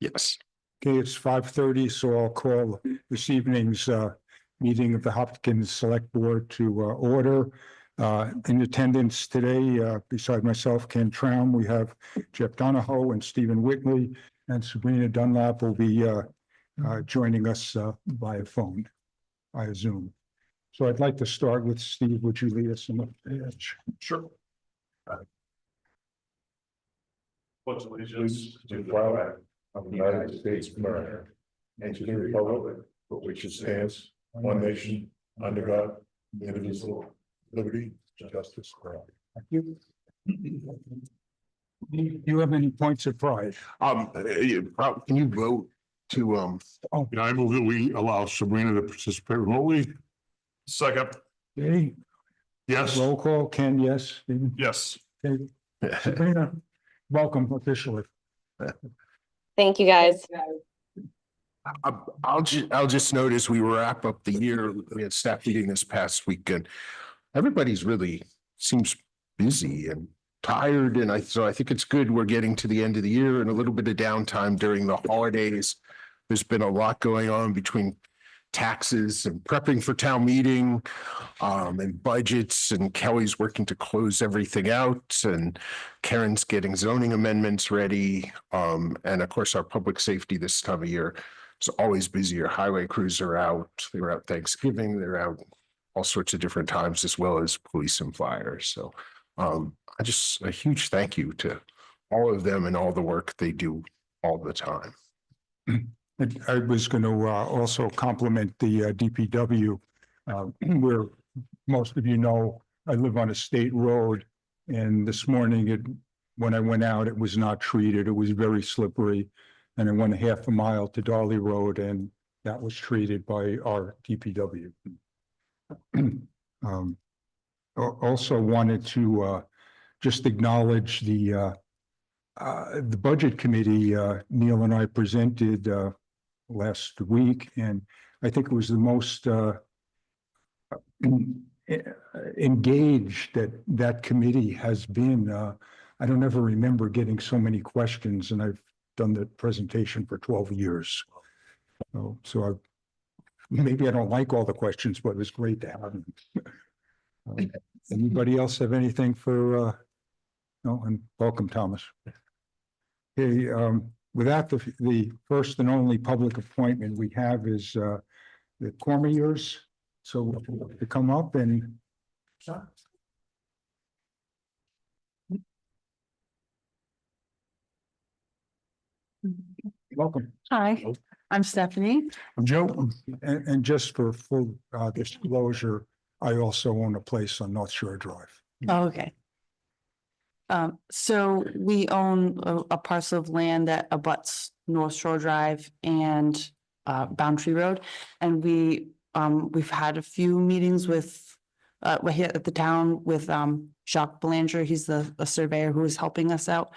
Yes. Okay, it's 5:30, so I'll call this evening's meeting of the Hopkins Select Board to order. In attendance today, beside myself, Ken Traum, we have Jeff Donahoe and Stephen Whitley, and Sabrina Dunlap will be joining us via phone, via Zoom. So I'd like to start with Steve. Would you lead us in the pledge? Sure. Pledge allegiance to the flag of the United States of America and to the republic for which it stands, one nation, under God, indivisible, liberty, justice for all. Thank you. Do you have any points of pride? Can you vote to, And I move that we allow Sabrina to participate remotely. Second. Okay, Yes. roll call. Ken, yes. Stephen? Yes. Okay. Sabrina, welcome officially. Thank you, guys. I'll just notice we wrap up the year. We had staff meeting this past weekend. Everybody's really seems busy and tired. And so I think it's good we're getting to the end of the year and a little bit of downtime during the holidays. There's been a lot going on between taxes and prepping for town meeting, and budgets, and Kelly's working to close everything out, and Karen's getting zoning amendments ready. And of course, our public safety this time of year is always busier. Highway crews are out. They were out Thanksgiving. They're out all sorts of different times, as well as police and fire. So a huge thank you to all of them and all the work they do all the time. I was going to also compliment the DPW, where most of you know, I live on a state road, and this morning when I went out, it was not treated. It was very slippery. And I went a half a mile to Darley Road, and that was treated by our DPW. Also wanted to just acknowledge the budget committee. Neil and I presented last week, and I think it was the most engaged that committee has been. I don't ever remember getting so many questions, and I've done the presentation for 12 years. So maybe I don't like all the questions, but it was great to have them. Anybody else have anything for, no, and welcome, Thomas. Okay, with that, the first and only public appointment we have is the Cormiers. So to come up and welcome. Hi, I'm Stephanie. I'm Joe. And just for full disclosure, I also own a place on North Shore Drive. Oh, okay. So we own a parcel of land that abuts North Shore Drive and Boundary Road. And we've had a few meetings with we're here at the town with Jacques Belanger. He's the surveyor who is helping us out.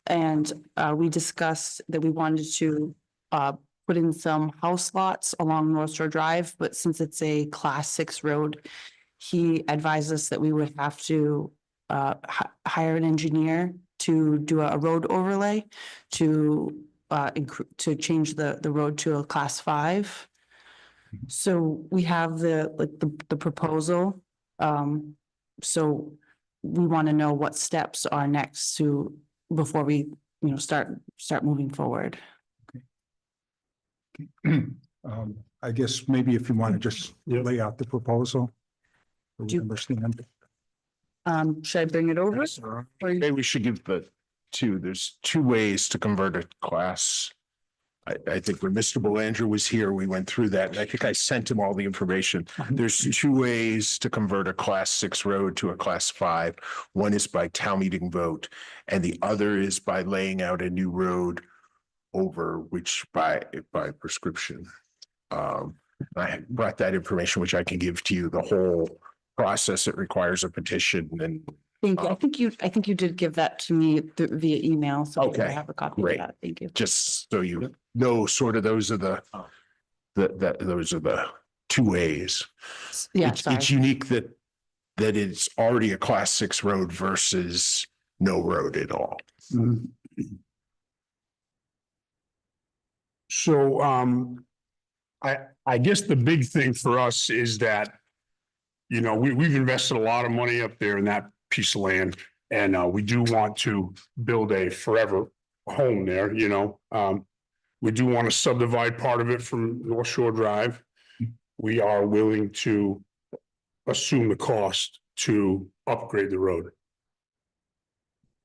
And we discussed that we wanted to put in some house lots along North Shore Drive, but since it's a Class 6 road, he advised us that we would have to hire an engineer to do a road overlay to change the road to a Class 5. So we have the proposal. So we want to know what steps are next before we start moving forward. I guess maybe if you want to just lay out the proposal. So we Do you- understand. Should I bring it over? Maybe we should give there's two ways to convert a class. I think when Mr. Belanger was here, we went through that, and I think I sent him all the information. There's two ways to convert a Class 6 road to a Class 5. One is by town meeting vote, and the other is by laying out a new road over which by prescription. I brought that information, which I can give to you, the whole process. It requires a petition and. Thank you. I think you did give that to me via email, so Okay, I have a copy of great. that. Thank you. Just so you know, sort of those are the two ways. Yeah, It's sorry. unique that it's already a Class 6 road versus no road at all. So, I guess the big thing for us is that, you know, we've invested a lot of money up there in that piece of land. And, we do want to build a forever home there, you know. We do want to subdivide part of it from North Shore Drive. We are willing to assume the cost to upgrade the road.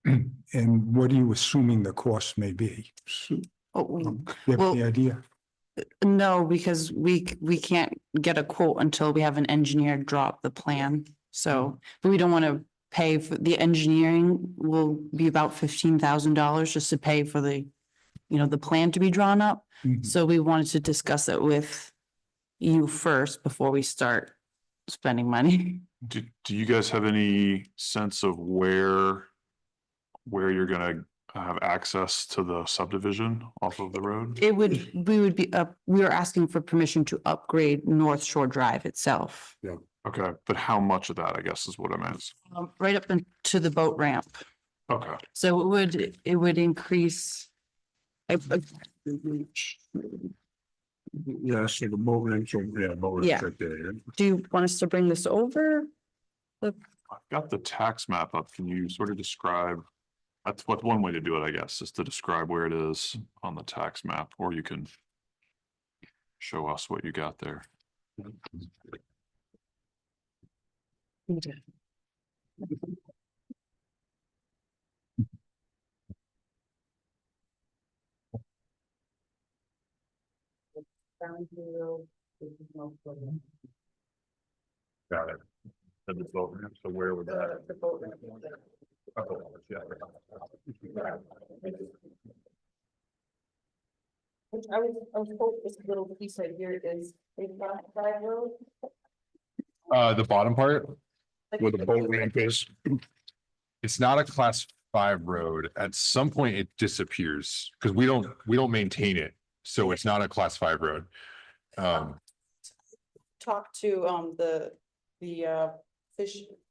And what are you assuming the cost may be? Oh, You have Well- any idea? no, because we can't get a quote until we have an engineer drop the plan. So, but we don't want to pay for the engineering will be about $15,000 just to pay for the, you know, the plan to be drawn up. Mhm. So we wanted to discuss it with you first before we start spending money. Do you guys have any sense of where you're gonna have access to the subdivision off of the road? We were asking for permission to upgrade North Shore Drive itself. Okay, but how much of that, I guess, is what I'm asking. Right up into the boat ramp. Okay, So it would increase. Yeah, so the boat ramp, so, yeah, boat Yeah. ramp right there. Do you want us to bring this over? I've got the tax map up. Can you sort of describe? That's what one way to do it, I guess, is to describe where it is on the tax map, or you can show us what you got there. Got it. And the boat ramp, so where would that? Oh, yeah. Which I was told this little piece right here is Drive Road. The bottom part, Where the boat ramp is. it's not a class 5 road. At some point it disappears because we don't maintain it. So it's not a class 5 road. Talked to the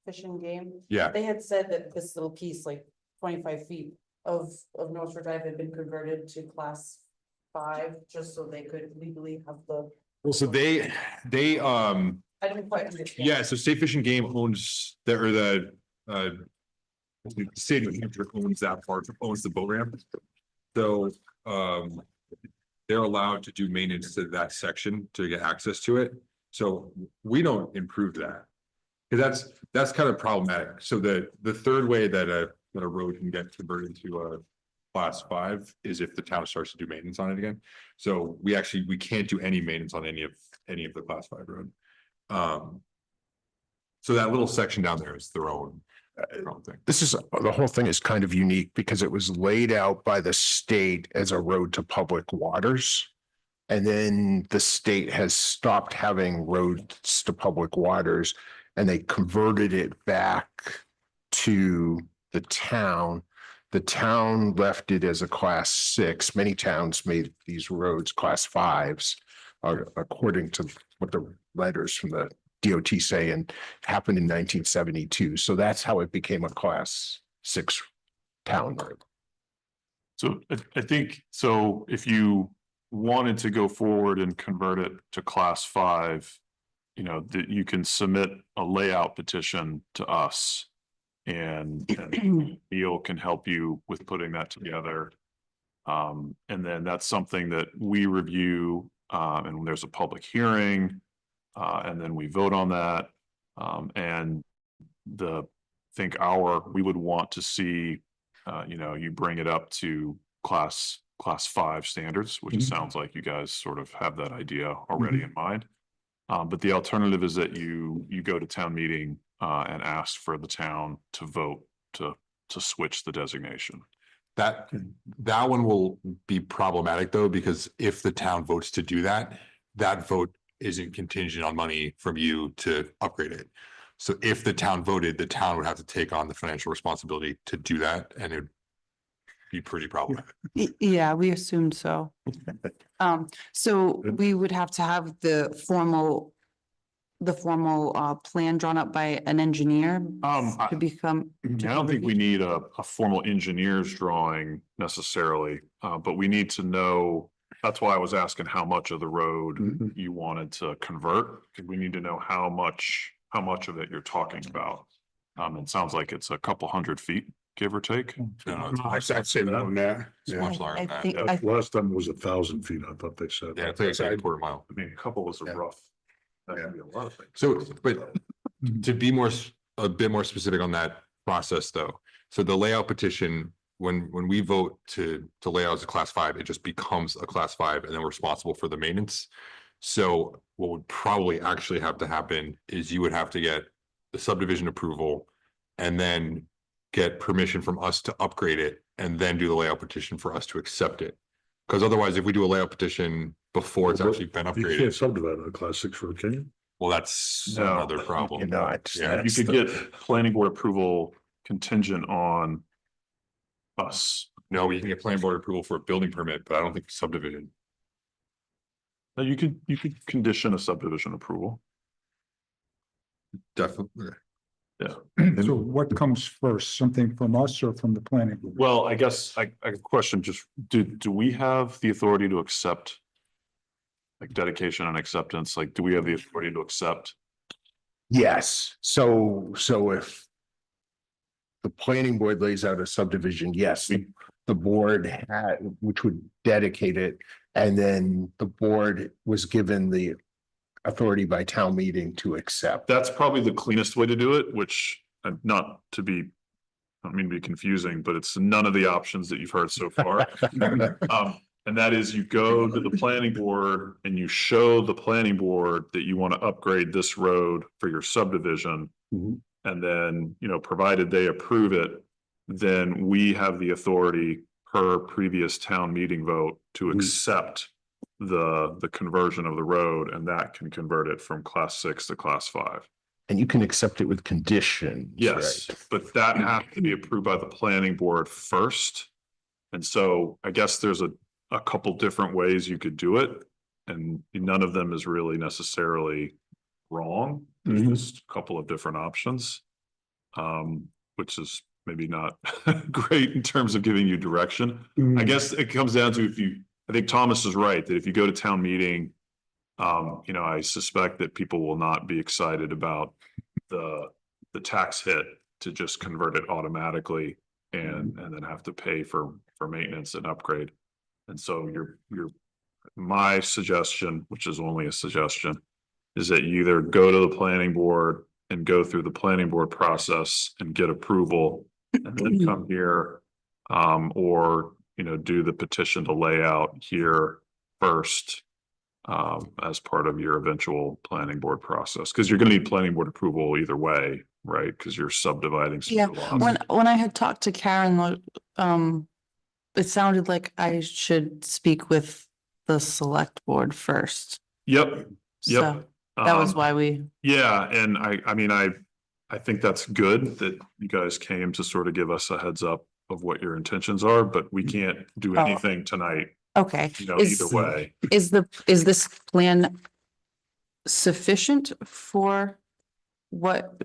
fishing game. Yeah, They had said that this little piece, like 25 feet of North Shore Drive had been converted to class 5, just so they could legally have the, well, so they I didn't quite understand. yeah, so State Fish and Game owns the state of New Hampshire owns that part, owns the boat ramp. So they're allowed to do maintenance to that section to get access to it. So we don't improve that. Because that's kind of problematic. So the third way that a road can get converted to a class 5 is if the town starts to do maintenance on it again. So we can't do any maintenance on any of the class 5 road. So that little section down there is their own thing. The whole thing is kind of unique because it was laid out by the state as a road to public waters. And then the state has stopped having roads to public waters and they converted it back to the town. The town left it as a class 6. Many towns made these roads class 5s, according to what the letters from the DOT say, and happened in 1972. So that's how it became a class 6 town road. So I think, so if you wanted to go forward and convert it to class 5, you know, that you can submit a layout petition to us. And Neil can help you with putting that together. And then that's something that we review, and there's a public hearing, and then we vote on that. And we would want to see, you know, you bring it up to class 5 standards, which it sounds like you guys sort of have that idea already in mind. But the alternative is that you go to town meeting and ask for the town to vote to switch the designation. That one will be problematic though, because if the town votes to do that, that vote isn't contingent on money from you to upgrade it. So if the town voted, the town would have to take on the financial responsibility to do that, and it'd be pretty problematic. Yeah, we assumed so. So we would have to have the formal plan drawn up by an engineer to become. I don't think we need a formal engineer's drawing necessarily, but we need to know that's why I was asking how much of the road Mhm. you wanted to convert, because we need to know how much of it you're talking about. It sounds like it's a couple 100 feet, give or take. No, it's much I'd say more than that. It's Yeah. much longer I than that. think, Yeah, last time it was 1,000 feet, I thought they said. Yeah, it's like a quarter mile. I mean, a couple was a Yeah. rough. That can be a lot of things. So, but to be a bit more specific on that process though. So the layout petition, when we vote to lay out as a class 5, it just becomes a class 5 and then we're responsible for the maintenance. So what would probably actually have to happen is you would have to get the subdivision approval and then get permission from us to upgrade it and then do the layout petition for us to accept it. Because otherwise, if we do a layout petition before it's actually been You upgraded, can't subdivide a class 6 road, can you? well, that's No. another problem. You know, it's, Yeah. You that's could the- get planning board approval contingent on us. No, we can get planning board approval for a building permit, but I don't think subdivision. No, you could condition a subdivision approval. Definitely. So what comes first, something from us or from the planning? board? Well, I guess I question just, do we have the authority to accept? Like dedication and acceptance, like, do we have the authority to accept? Yes, so if the planning board lays out a subdivision, yes, the board had, which would dedicate it, and then the board was given the authority by town meeting to accept. That's probably the cleanest way to do it, which, not to be, I don't mean to be confusing, but it's none of the options that you've heard so far. And that is you go to the planning board and you show the planning board that you want to upgrade this road for your subdivision. Mhm. And then, provided they approve it, then we have the authority per previous town meeting vote to accept the conversion of the road, and that can convert it from class 6 to class 5. And you can accept it with conditions. Yes, right? but that has to be approved by the planning board first. And so I guess there's a couple different ways you could do it, and none of them is really necessarily wrong. There's just a couple of different options. Which is maybe not great in terms of giving you direction. I guess it comes down to I think Thomas is right, that if you go to town meeting, I suspect that people will not be excited about the tax hit to just convert it automatically and then have to pay for maintenance and upgrade. And so my suggestion, which is only a suggestion, is that you either go to the planning board and go through the planning board process and get approval and then come here, or, do the petition to lay out here first, as part of your eventual planning board process, because you're going to need planning board approval either way, right? Because you're subdividing. some yeah, lots. when I had talked to Karen, it sounded like I should speak with the select board first. Yep. So that was Um, why Yeah, and I mean, I think that's good that you guys came to sort of give us a heads up of what your intentions are, but we can't do Oh. anything tonight, okay. either way. Is this plan sufficient for what?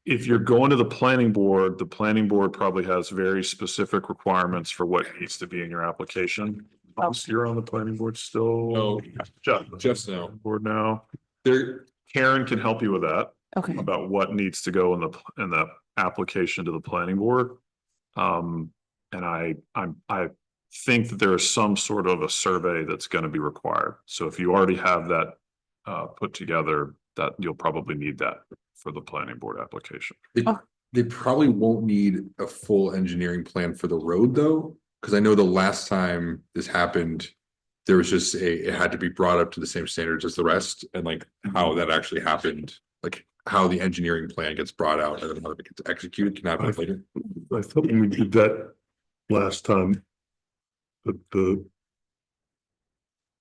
If you're going to the planning board probably has very specific requirements for what needs to be in your application. You're on the planning board still? No, just now. Board now. There, Karen can help you with that, Okay, about what needs to go in the application to the planning board. And I think that there is some sort of a survey that's going to be required. So if you already have that put together, that you'll probably need that for the planning board application. they probably won't need a full engineering plan for the road though, because I know the last time this happened, there was just it had to be brought up to the same standards as the rest, and like how that actually happened, like how the engineering plan gets brought out and then how it gets executed can happen later. I thought when we did that last time, that the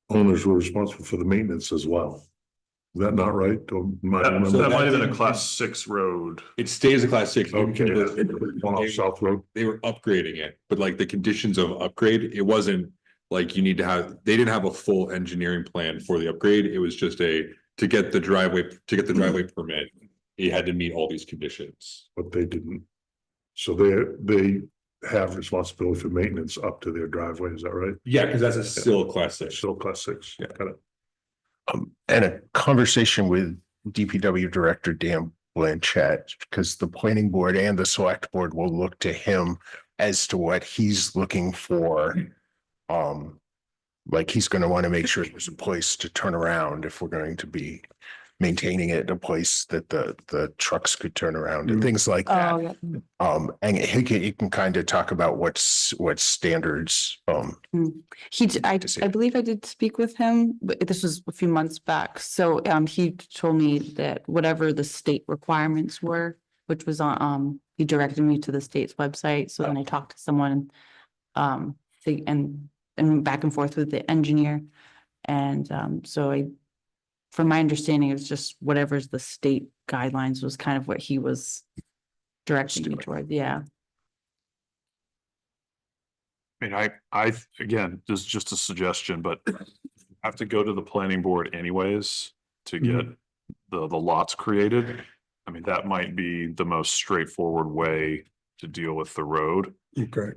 owners were responsible for the maintenance as well. Is that not right? Or am I That remembering? might have been a class 6 road. It stays a class 6. Okay, one off South Road. They were upgrading it, but like the conditions of upgrade, it wasn't like they didn't have a full engineering plan for the upgrade. It was just to get the driveway permit, it had to meet all these conditions. But they didn't. So they have responsibility for maintenance up to their driveway, is that right? Yeah, because that's a still class six. Still class six. Yeah. Got it. And a conversation with DPW Director Dan Blanchett, because the planning board and the select board will look to him as to what he's looking for. Like he's going to want to make sure there's a place to turn around if we're going to be maintaining it in a place that the trucks could turn around and things like that. Oh, yeah. And he can kind of talk about what standards, I believe I did speak with him, but this was a few months back. So, he told me that whatever the state requirements were, which was on, he directed me to the state's website. So then I talked to someone, and back and forth with the engineer. And, from my understanding, it was just whatever's the state guidelines was kind of what he was directing me toward. Yeah. I mean, again, this is just a suggestion, but have to go to the planning board anyways to get the lots created. I mean, that might be the most straightforward way to deal with the road. Okay.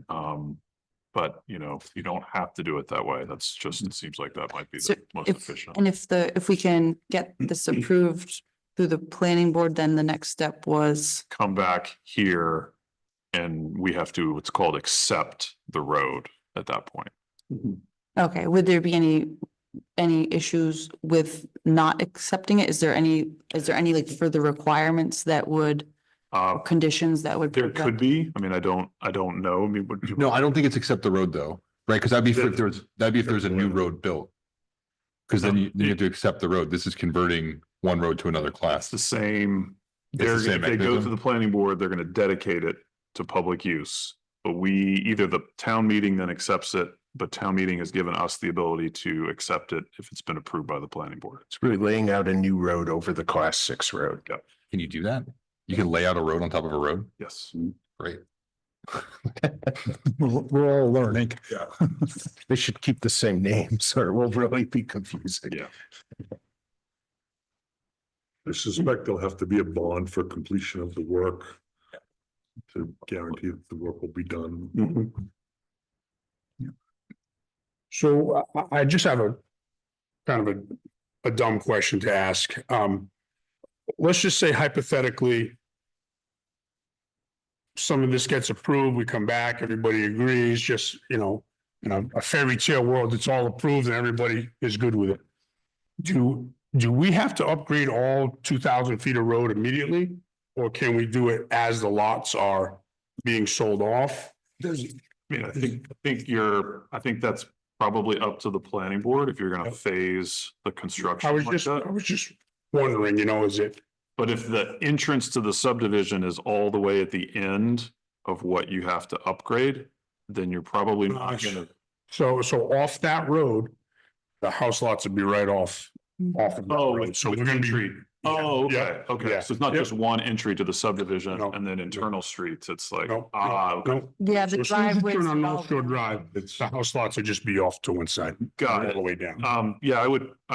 But you know, you don't have to do it that way. That's just, it seems like that might be So the most if, efficient. and if we can get this approved through the planning board, then the next step was, Come back here and we have to, what's called accept the road at that point. okay, would there be any issues with not accepting it? Is there any like further requirements that would, or conditions that would? There prevent- could be, I mean, I don't know. I mean, would you? No, I don't think it's accept the road though, right? Because that'd be if there's a new road built. Because then you have to accept the road. This is converting one road to another It's class. the same. It's the They're, same if they go to mechanism? the planning board, they're gonna dedicate it to public use. But either the town meeting then accepts it, but town meeting has given us the ability to accept it if it's been approved by the planning board. it's really laying out a new road over the class 6 road. Can you do that? You can lay out a road on top of a road? Yes. Great. We're all learning. Yeah. They should keep the same names or it will really be confusing. Yeah. I suspect there'll have to be a bond for completion of the work to guarantee that the work will be done. So I just have a kind of a dumb question to ask. Let's just say hypothetically, some of this gets approved, we come back, everybody agrees, just, in a fairy tale world, it's all approved and everybody is good with it. Do we have to upgrade all 2,000 feet of road immediately? Or can we do it as the lots are being sold off? I mean, I think that's probably up to the planning board if you're gonna phase the construction I was like that. just wondering, is it? But if the entrance to the subdivision is all the way at the end of what you have to upgrade, then you're probably not gonna. So off that road, the house lots would be right off of that road. So we're gonna be. Entry. Oh, okay, Yeah, okay. yeah, So it's not yep. just one entry to the subdivision No, and then internal streets. It's like, No, okay, no. Yeah, So the as soon as you driveways. turn on all North Shore there. Drive, the house lots would just be off to one side. got All it. the way down. Yeah, I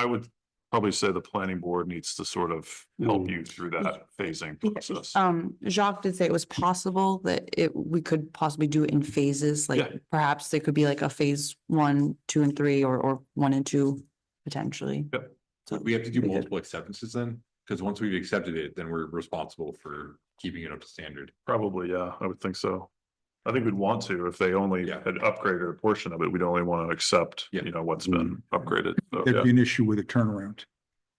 would probably say the planning board needs to sort of help you through that phasing process. Jacques did say it was possible that we could possibly do it in phases, Yeah. like perhaps there could be like a phase 1, 2, and 3, or 1 and 2 potentially. Yep. So We have to do we could- multiple acceptances then? Because once we've accepted it, then we're responsible for keeping it up to standard. Probably, yeah, I would think so. I think we'd want to, if they only Yeah. had upgraded a portion of it, we'd only want to accept, Yeah. what's been upgraded. So, There'd yeah. be an issue with a turnaround.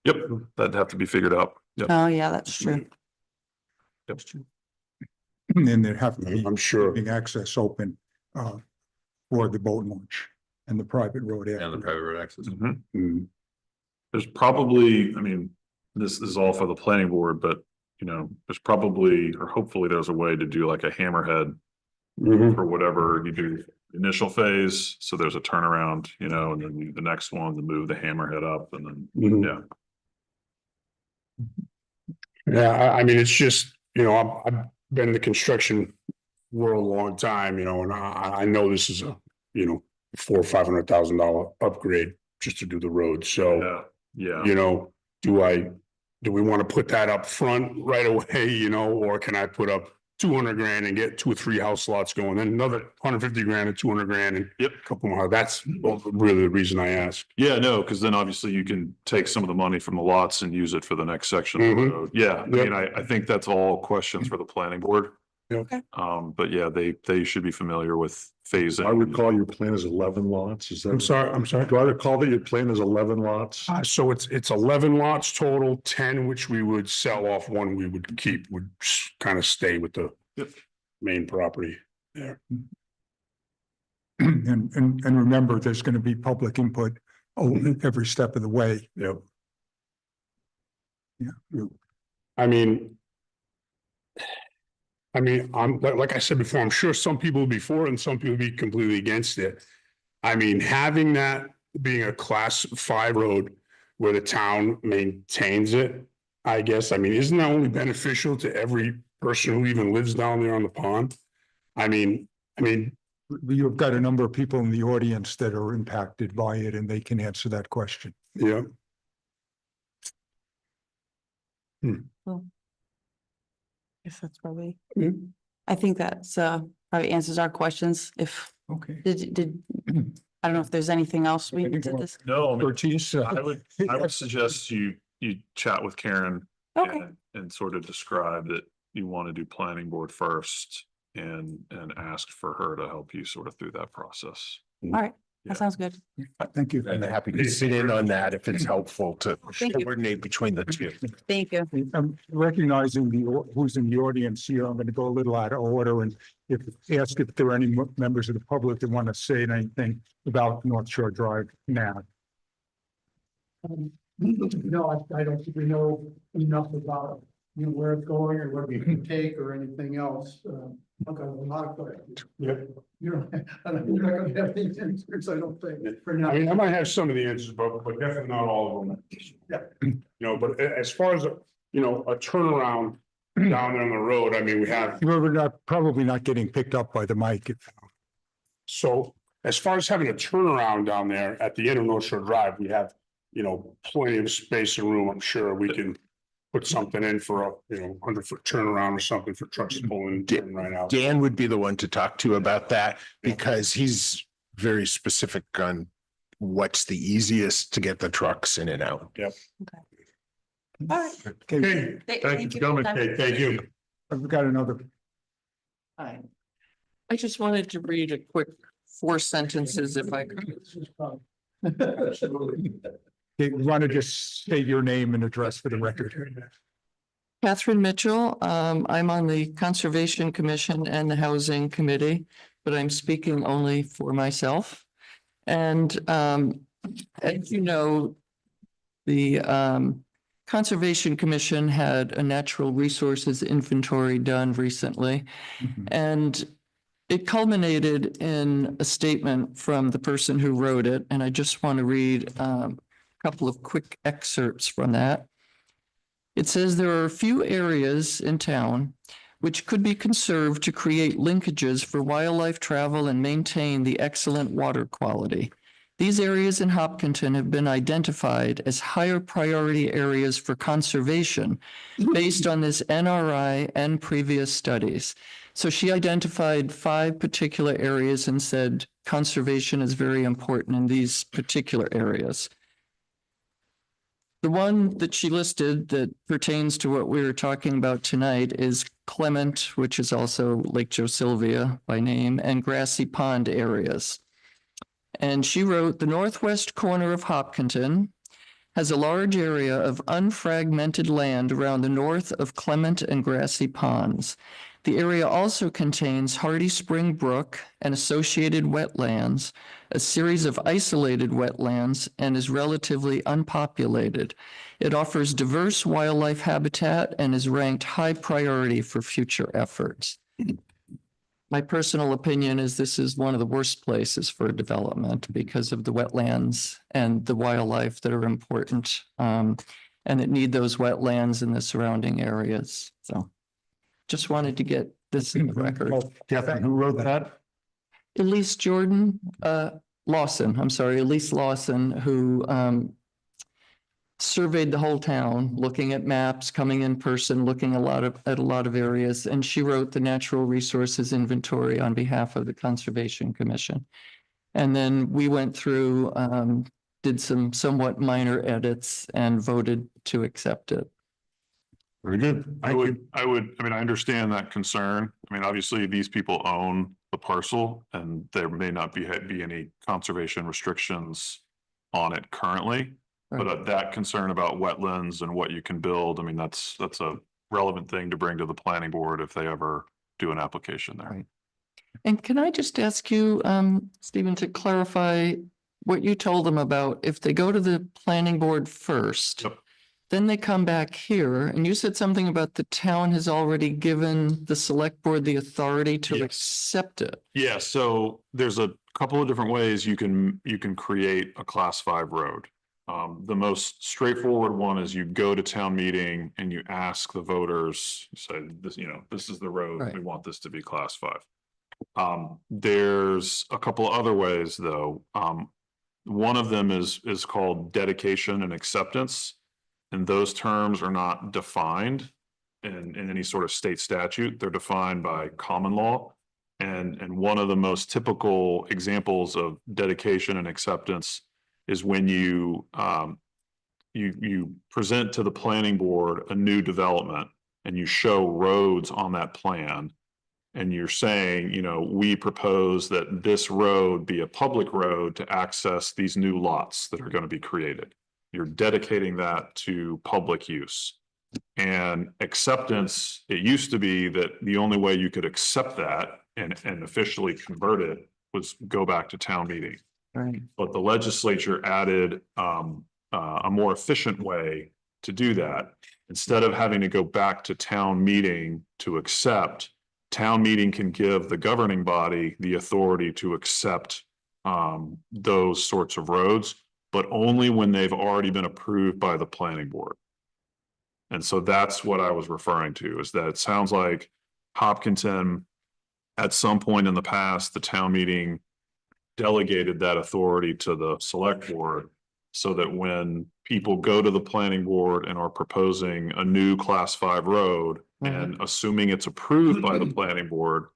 Yep, that'd have to be figured out. Yep. Oh, yeah, that's true. Yep. And then there'd have to be I'm sure. keeping access open for the boat launch and the private road And the area. private road access. Mhm. Mm. There's probably, I mean, this is all for the planning board, but there's probably, or hopefully there's a way to do like a hammerhead for whatever you do initial phase. So there's a turnaround, and then the next one to move the hammerhead up and then, Mhm. yeah. Yeah, I mean, it's just, I've been in the construction world a long time, and I know this is a, $400,000 or $500,000 upgrade just to do the road. So, Yeah. do we want to put that up front right away, or can I put up 200 grand and get 2 or 3 house lots going, then another 150 grand and 200 grand and Yep. a couple more. That's really the reason I asked. Yeah, no, because then obviously you can take some of the money from the lots and use it for the next section of the Mhm. road. Yeah, I Yep. mean, I think that's all questions for the planning board. Okay. But yeah, they should be familiar with phasing. I recall your plan is 11 lots, is that? I'm sorry. Do I recall that your plan is 11 lots? So it's 11 lots total, 10 which we would sell off, 1 we would keep, would kind of stay with the Yep. main property. And remember, there's going to be public input every step of the way. Yep. Yeah. I mean, I'm, like I said before, I'm sure some people will be for it and some people will be completely against it. I mean, having that being a class 5 road where the town maintains it, I guess, I mean, isn't that only beneficial to every person who even lives down there on the pond? I mean, You've got a number of people in the audience that are impacted by it, and they can answer that question. yeah. Guess that's probably, Mm. I think that's probably answers our questions. If, Okay. I don't know if there's anything else we need to discuss. No, I mean, Ortiz, I would suggest you chat with Karen Okay, and sort of describe that you want to do planning board first and ask for her to help you sort of through that process. all right, Yeah. that sounds good. Thank you. And I'm happy to sit in on that if it's helpful to Thank you. coordinate between the two. Thank you. I'm recognizing who's in the audience here. I'm going to go a little out of order and ask if there are any members of the public that want to say anything about North Shore Drive now. No, I don't think we know enough about, where it's going or what we can take or anything else. I've got a lot of questions. Yeah. You're not gonna have any answers, I don't think, for now. I mean, I might have some of the answers, but definitely not all of them. Yeah. But as far as, a turnaround down there on the road, I mean, we have, We're probably not getting picked up by the mic. so as far as having a turnaround down there at the end of North Shore Drive, we have, plenty of space and room. I'm sure we can put something in for a, 100-foot turnaround or something for trucks to pull in and turn right out. Dan would be the one to talk to about that because he's very specific on what's the easiest to get the trucks in and out. All right. Okay, thank you for coming. Okay, thank you. I've got another. Hi. I just wanted to read a quick 4 sentences if I could. Absolutely. Okay, you want to just state your name and address for the record? Catherine Mitchell, I'm on the Conservation Commission and the Housing Committee, but I'm speaking only for myself. And as you know, the Conservation Commission had a natural resources inventory done recently. And it culminated in a statement from the person who wrote it, and I just want to read a couple of quick excerpts from that. It says there are a few areas in town which could be conserved to create linkages for wildlife travel and maintain the excellent water quality. These areas in Hopkinton have been identified as higher priority areas for conservation based on this NRI and previous studies. So she identified 5 particular areas and said conservation is very important in these particular areas. The one that she listed that pertains to what we were talking about tonight is Clement, which is also Lake Joe Sylvia by name, and Grassy Pond areas. And she wrote, the northwest corner of Hopkinton has a large area of unfragmented land around the north of Clement and Grassy Ponds. The area also contains Hardy Spring Brook and associated wetlands, a series of isolated wetlands, and is relatively unpopulated. It offers diverse wildlife habitat and is ranked high priority for future efforts. My personal opinion is this is one of the worst places for development because of the wetlands and the wildlife that are important and that need those wetlands in the surrounding areas. So just wanted to get this in the record. Catherine, who wrote that? Elise Lawson, who surveyed the whole town, looking at maps, coming in person, looking at a lot of areas, and she wrote the natural resources inventory on behalf of the Conservation Commission. And then we went through, did some somewhat minor edits and voted to accept it. Very good. I mean, I understand that concern. I mean, obviously, these people own the parcel and there may not be any conservation restrictions on it currently. But that concern about wetlands and what you can build, I mean, that's a relevant thing to bring to the planning board if they ever do an application there. Right. And can I just ask you, Stephen, to clarify what you told them about if they go to the planning board first? Yep. Then they come back here and you said something about the town has already given the select board the authority to Yes. accept it. Yeah, so there's a couple of different ways you can create a class 5 road. The most straightforward one is you go to town meeting and you ask the voters, you say this, this is the road, Right. we want this to be class 5. There's a couple other ways though. One of them is called dedication and acceptance. And those terms are not defined in any sort of state statute. They're defined by common law. And one of the most typical examples of dedication and acceptance is when you present to the planning board a new development and you show roads on that plan. And you're saying, we propose that this road be a public road to access these new lots that are going to be created. You're dedicating that to public use. And acceptance, it used to be that the only way you could accept that and officially convert it was go back to town meeting. Right. But the legislature added a more efficient way to do that. Instead of having to go back to town meeting to accept, town meeting can give the governing body the authority to accept those sorts of roads, but only when they've already been approved by the planning board. And so that's what I was referring to, is that it sounds like Hopkinton, at some point in the past, the town meeting delegated that authority to the select board so that when people go to the planning board and are proposing a new class 5 road, and assuming it's approved by the planning board,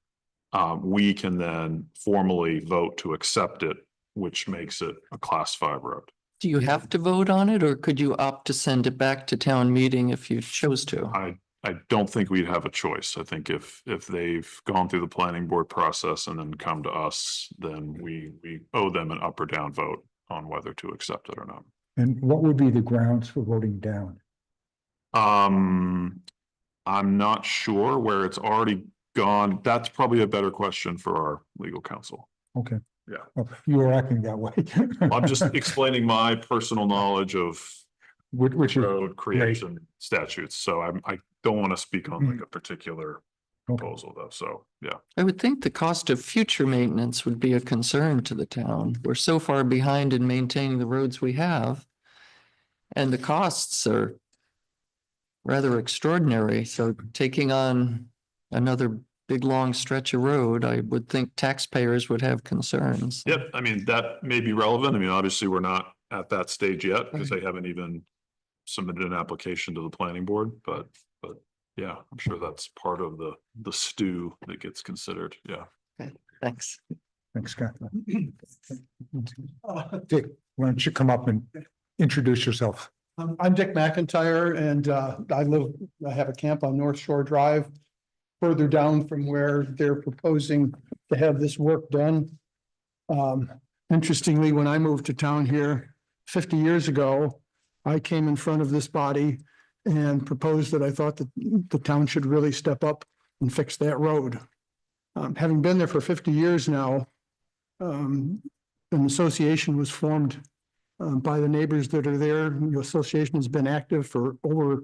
we can then formally vote to accept it, which makes it a class 5 road. Do you have to vote on it or could you opt to send it back to town meeting if you chose to? I don't think we'd have a choice. I think if they've gone through the planning board process and then come to us, then we owe them an up or down vote on whether to accept it or not. And what would be the grounds for voting down? I'm not sure where it's already gone. That's probably a better question for our legal counsel. Okay. Yeah. Oh, you were acting that way. I'm just explaining my personal knowledge of Which is, road creation statutes. So I don't want to speak on like a particular proposal though. So, yeah. I would think the cost of future maintenance would be a concern to the town. We're so far behind in maintaining the roads we have. And the costs are rather extraordinary. So taking on another big, long stretch of road, I would think taxpayers would have concerns. Yep. I mean, that may be relevant. I mean, obviously we're not at that stage yet because they haven't even submitted an application to the planning board, but yeah, I'm sure that's part of the stew that gets considered. Yeah. Okay, thanks. thanks, Scott. Dick, why don't you come up and introduce yourself? I'm Dick McIntyre and I have a camp on North Shore Drive, further down from where they're proposing to have this work done. Interestingly, when I moved to town here 50 years ago, I came in front of this body and proposed that I thought that the town should really step up and fix that road. Having been there for 50 years now, an association was formed by the neighbors that are there. The association has been active for over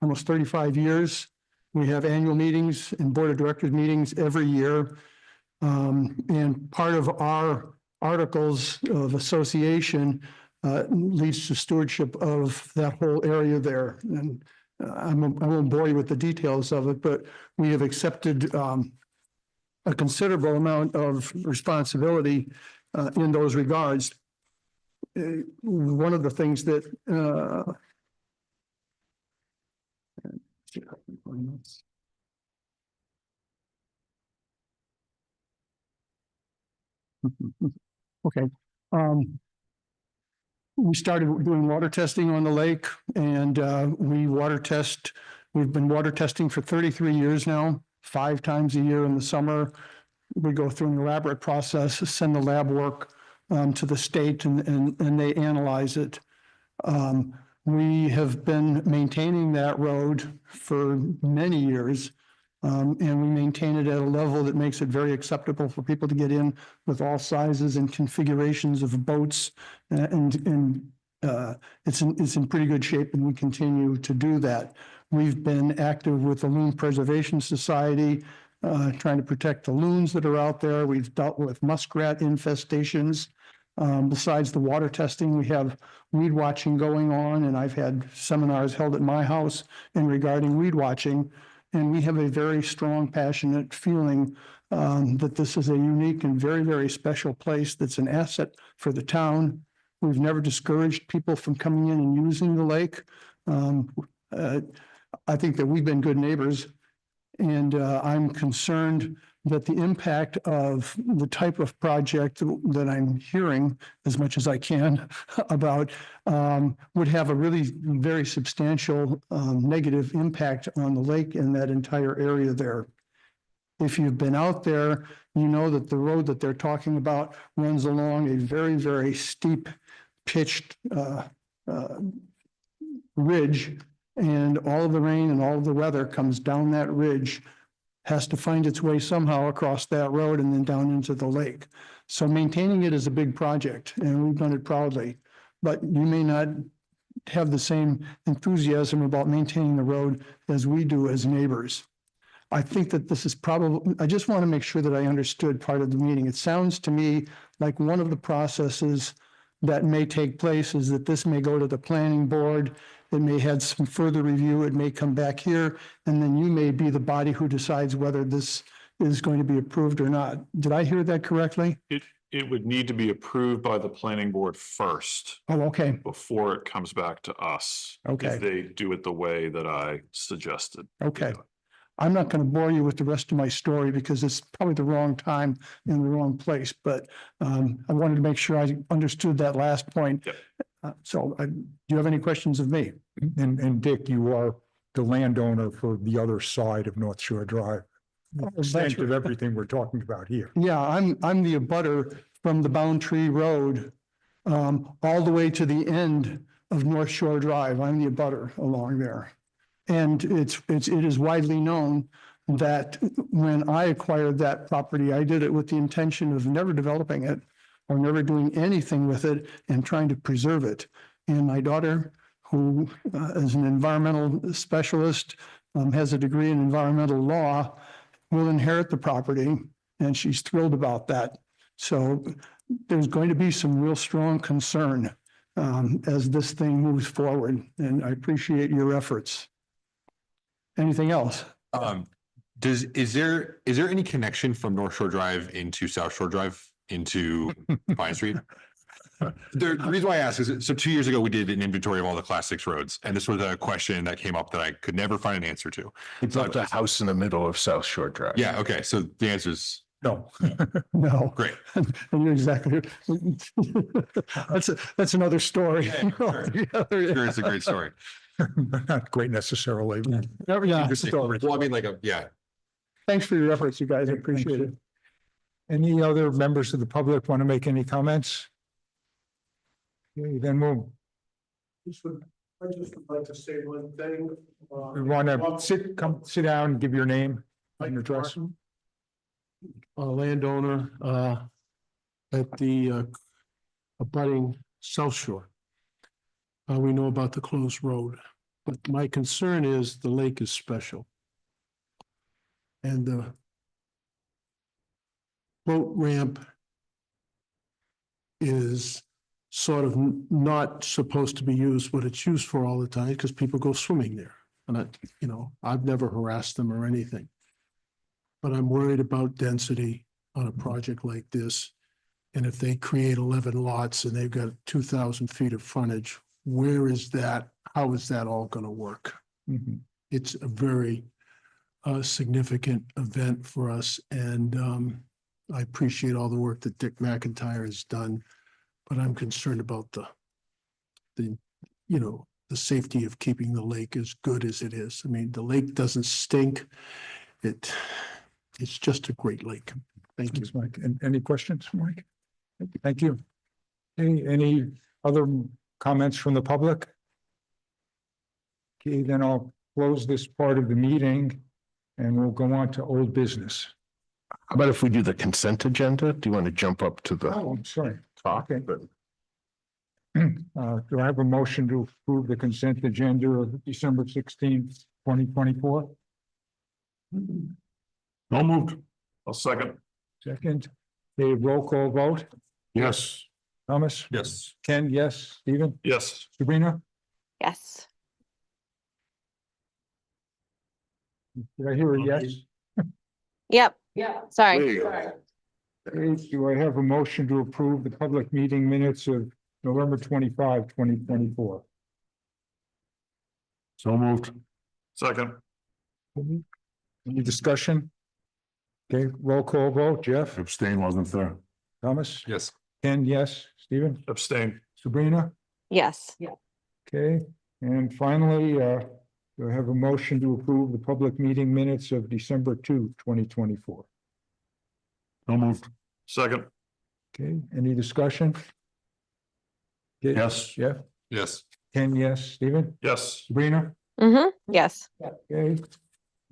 almost 35 years. We have annual meetings and board of directors meetings every year. And part of our articles of association leads to stewardship of that whole area there. And I won't bore you with the details of it, but we have accepted a considerable amount of responsibility in those regards. One of the things that Okay. We started doing water testing on the lake and we've been water testing for 33 years now, 5 times a year in the summer. We go through an elaborate process, send the lab work to the state and they analyze it. We have been maintaining that road for many years. And we maintain it at a level that makes it very acceptable for people to get in with all sizes and configurations of boats. It's in pretty good shape and we continue to do that. We've been active with the Loon Preservation Society, trying to protect the loons that are out there. We've dealt with muskrat infestations. Besides the water testing, we have weed watching going on, and I've had seminars held at my house regarding weed watching. And we have a very strong, passionate feeling that this is a unique and very, very special place that's an asset for the town. We've never discouraged people from coming in and using the lake. I think that we've been good neighbors, and I'm concerned that the impact of the type of project that I'm hearing as much as I can about would have a really very substantial negative impact on the lake and that entire area there. If you've been out there, you know that the road that they're talking about runs along a very, very steep pitched ridge, and all of the rain and all of the weather comes down that ridge, has to find its way somehow across that road and then down into the lake. So maintaining it is a big project, and we've done it proudly. But you may not have the same enthusiasm about maintaining the road as we do as neighbors. I think that this is probably, I just want to make sure that I understood part of the meeting. It sounds to me like one of the processes that may take place is that this may go to the planning board. It may have some further review. It may come back here, and then you may be the body who decides whether this is going to be approved or not. Did I hear that correctly? It would need to be approved by the planning board first Oh, okay. before it comes back to us. Okay. If they do it the way that I suggested. Okay. I'm not going to bore you with the rest of my story because it's probably the wrong time in the wrong place, but I wanted to make sure I understood that last point. Yep. Do you have any questions of me? And Dick, you are the landowner for the other side of North Shore Drive. Extent of everything we're talking about here. Yeah, I'm the abutter from the Boundtree Road all the way to the end of North Shore Drive. I'm the abutter along there. And it is widely known that when I acquired that property, I did it with the intention of never developing it or never doing anything with it and trying to preserve it. And my daughter, who is an environmental specialist, has a degree in environmental law, will inherit the property, and she's thrilled about that. So there's going to be some real strong concern as this thing moves forward, and I appreciate your efforts. Anything else? Is there any connection from North Shore Drive into South Shore Drive into Pine Street? The reason why I ask is, so 2 years ago, we did an inventory of all the Class 6 roads, and this was a question that came up that I could never find an answer to. It's not a house in the middle of South Shore Drive. Yeah, okay, so the answer is No. No. great. And you're exactly. That's another story. Yeah, sure, it's a great story. Not great necessarily. Yeah. Interesting. Well, I mean, yeah. Thanks for your efforts, you guys. I appreciate it. Any other members of the public want to make any comments? Okay, then we'll, I just would like to say one thing. we want to sit down, and give your name and address. A landowner, at the, abutting South Shore. We know about the closed road, but my concern is the lake is special. And the boat ramp is sort of not supposed to be used, what it's used for all the time, because people go swimming there. And I've never harassed them or anything. But I'm worried about density on a project like this. And if they create 11 lots and they've got 2,000 feet of frontage, where is that? How is that all going to work? Mhm. It's a very significant event for us, and I appreciate all the work that Dick McIntyre has done, but I'm concerned about the, you know, the safety of keeping the lake as good as it is. I mean, the lake doesn't stink. It's just a great lake. Thank you. Thanks, Mike. And any questions, Mike? Thank you. Any other comments from the public? Okay, then I'll close this part of the meeting and we'll go on to old business. How about if we do the consent agenda? Do you want to jump up to the Oh, I'm sorry. top? Okay. But Do I have a motion to approve the consent agenda of December 16th, 2024? No moved. I'll second. Second, a roll call vote. Yes. Thomas? Yes. Ken, yes. Stephen? Yes. Sabrina? Yes. Did I hear a yes? Yep. Yeah. Sorry. Okay, do I have a motion to approve the public meeting minutes of November 25, 2024? So moved. Second. Any discussion? Okay, roll call vote. Jeff? Abstain, wasn't there? Thomas? Yes. Ken, yes. Stephen? Abstain. Sabrina? Yes. Okay, and finally, do I have a motion to approve the public meeting minutes of December 2, 2024? No moved. Second. Okay, any discussion? Okay, Yes. Jeff? Yes. Ken, yes. Stephen? Yes. Sabrina? Mm-hmm. Yes. Okay,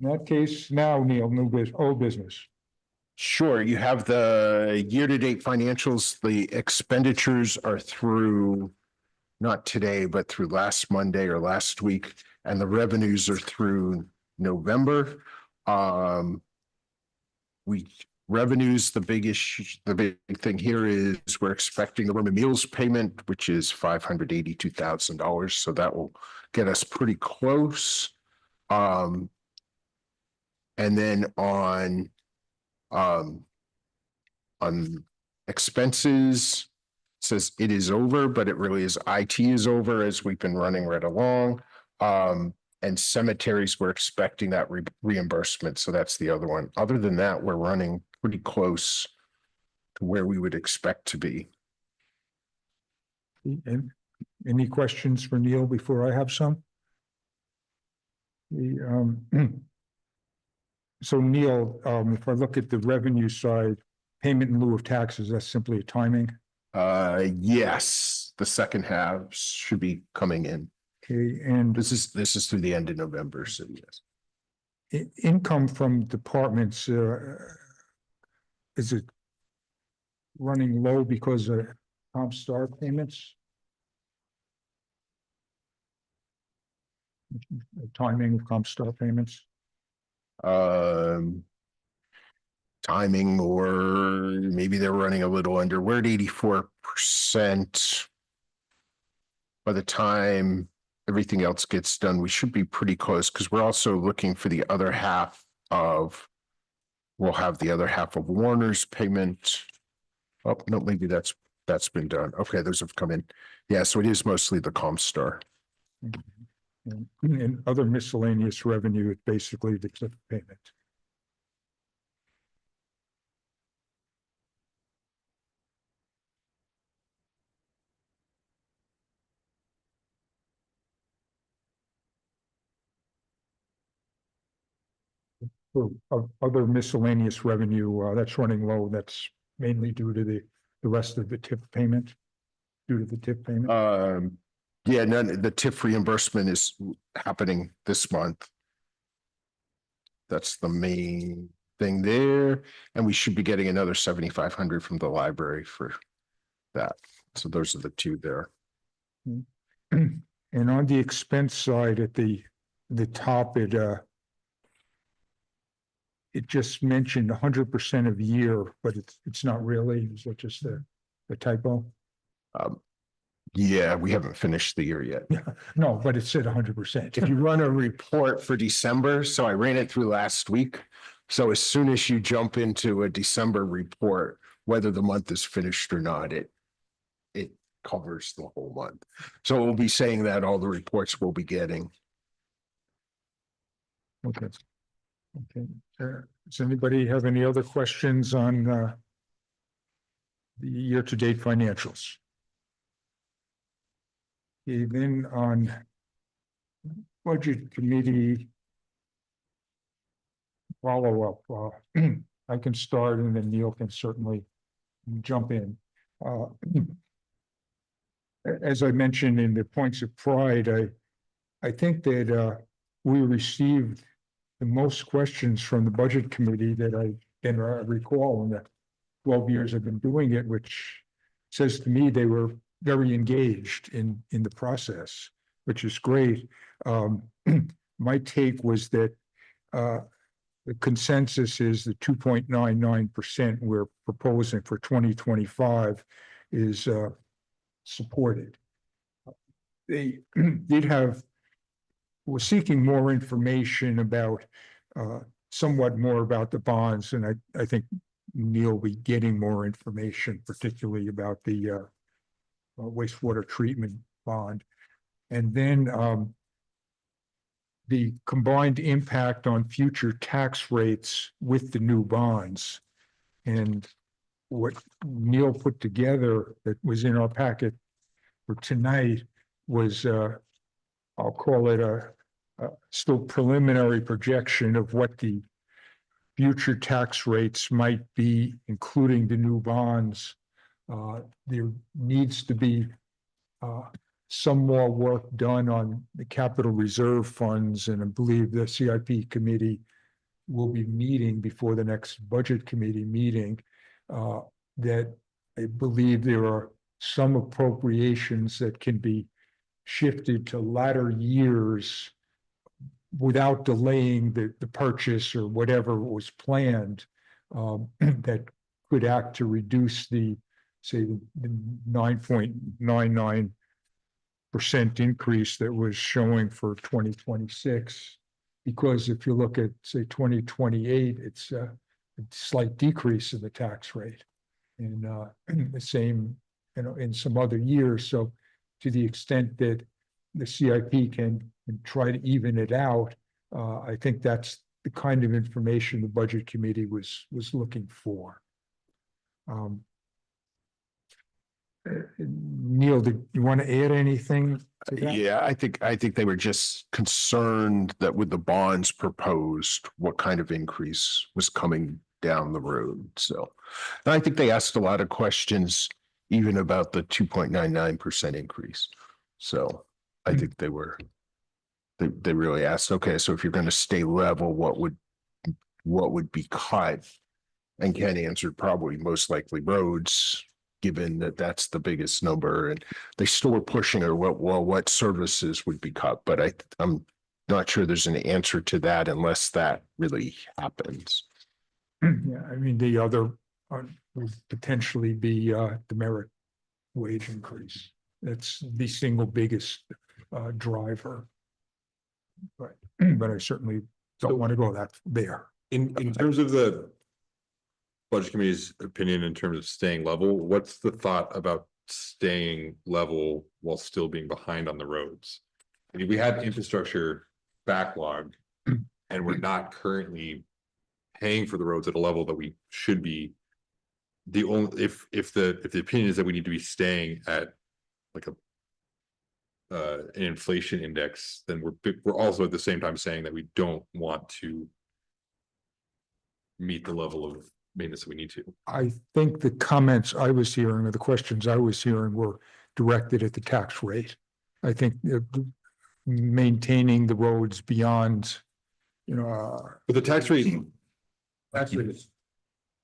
in that case, now, Neil, old business. sure, you have the year-to-date financials. The expenditures are through not today, but through last Monday or last week, and the revenues are through November. Revenues, the big issue, the big thing here is we're expecting the room and meals payment, which is $582,000. So that will get us pretty close. And then on expenses, it says it is over, but it really is IT is over as we've been running right along. And cemeteries, we're expecting that reimbursement. So that's the other one. Other than that, we're running pretty close to where we would expect to be. And any questions for Neil before I have some? So Neil, if I look at the revenue side, payment in lieu of taxes, that's simply a timing. Yes, the second half should be coming in. Okay, and This is through the end of November, so yes. income from departments, is it running low because of Comstar payments? Timing of Comstar payments? Timing, or maybe they're running a little under. We're at 84%. By the time everything else gets done, we should be pretty close, because we're also looking for the other half of, we'll have the other half of Warner's payment. Oh, no, maybe that's been done. Okay, those have come in. Yeah, so it is mostly the Comstar. And other miscellaneous revenue, it's basically the cliff payment. Other miscellaneous revenue, that's running low, that's mainly due to the rest of the tip payment. Due to the tip payment. Yeah, the TIF reimbursement is happening this month. That's the main thing there, and we should be getting another 7,500 from the library for that. So those are the two there. And on the expense side, at the top, it just mentioned 100% of year, but it's not really. Is that just a typo? Yeah, we haven't finished the year yet. No, but it said 100%. If you run a report for December, so I ran it through last week. So as soon as you jump into a December report, whether the month is finished or not, it covers the whole month. So we'll be saying that all the reports we'll be getting. Okay. Okay. Does anybody have any other questions on the year-to-date financials? Okay, then on budget committee follow-up, I can start and then Neil can certainly jump in. As I mentioned in the points of pride, I think that we received the most questions from the budget committee that I can recall in the 12 years I've been doing it, which says to me they were very engaged in the process, which is great. My take was that the consensus is the 2.99% we're proposing for 2025 is supported. They were seeking more information about somewhat more about the bonds, and I think Neil will be getting more information, particularly about the wastewater treatment bond. And then the combined impact on future tax rates with the new bonds. And what Neil put together that was in our packet for tonight was, I'll call it a still preliminary projection of what the future tax rates might be, including the new bonds. There needs to be some more work done on the capital reserve funds, and I believe the CIP committee will be meeting before the next budget committee meeting. That I believe there are some appropriations that can be shifted to latter years without delaying the purchase or whatever was planned, that could act to reduce the, say, the 9.99% increase that was showing for 2026. Because if you look at, say, 2028, it's a slight decrease in the tax rate. And the same, in some other years. So to the extent that the CIP can try to even it out, I think that's the kind of information the budget committee was looking for. Neil, did you want to add anything to that? Yeah, I think they were just concerned that with the bonds proposed, what kind of increase was coming down the road. So, and I think they asked a lot of questions, even about the 2.99% increase. So I think they really asked, okay, so if you're going to stay level, what would be cut? And Ken answered probably most likely roads, given that that's the biggest number. And they still were pushing it, what services would be cut, but I'm not sure there's an answer to that unless that really happens. Yeah, I mean, the other would potentially be the merit wage increase. That's the single biggest driver. But I certainly don't want to go there. In terms of the budget committee's opinion in terms of staying level, what's the thought about staying level while still being behind on the roads? I mean, we have infrastructure backlog and we're not currently paying for the roads at a level that we should be. The only, if the opinion is that we need to be staying at like an inflation index, then we're also at the same time saying that we don't want to meet the level of maintenance that we need to. I think the comments I was hearing or the questions I was hearing were directed at the tax rate. I think maintaining the roads beyond, But the tax rate is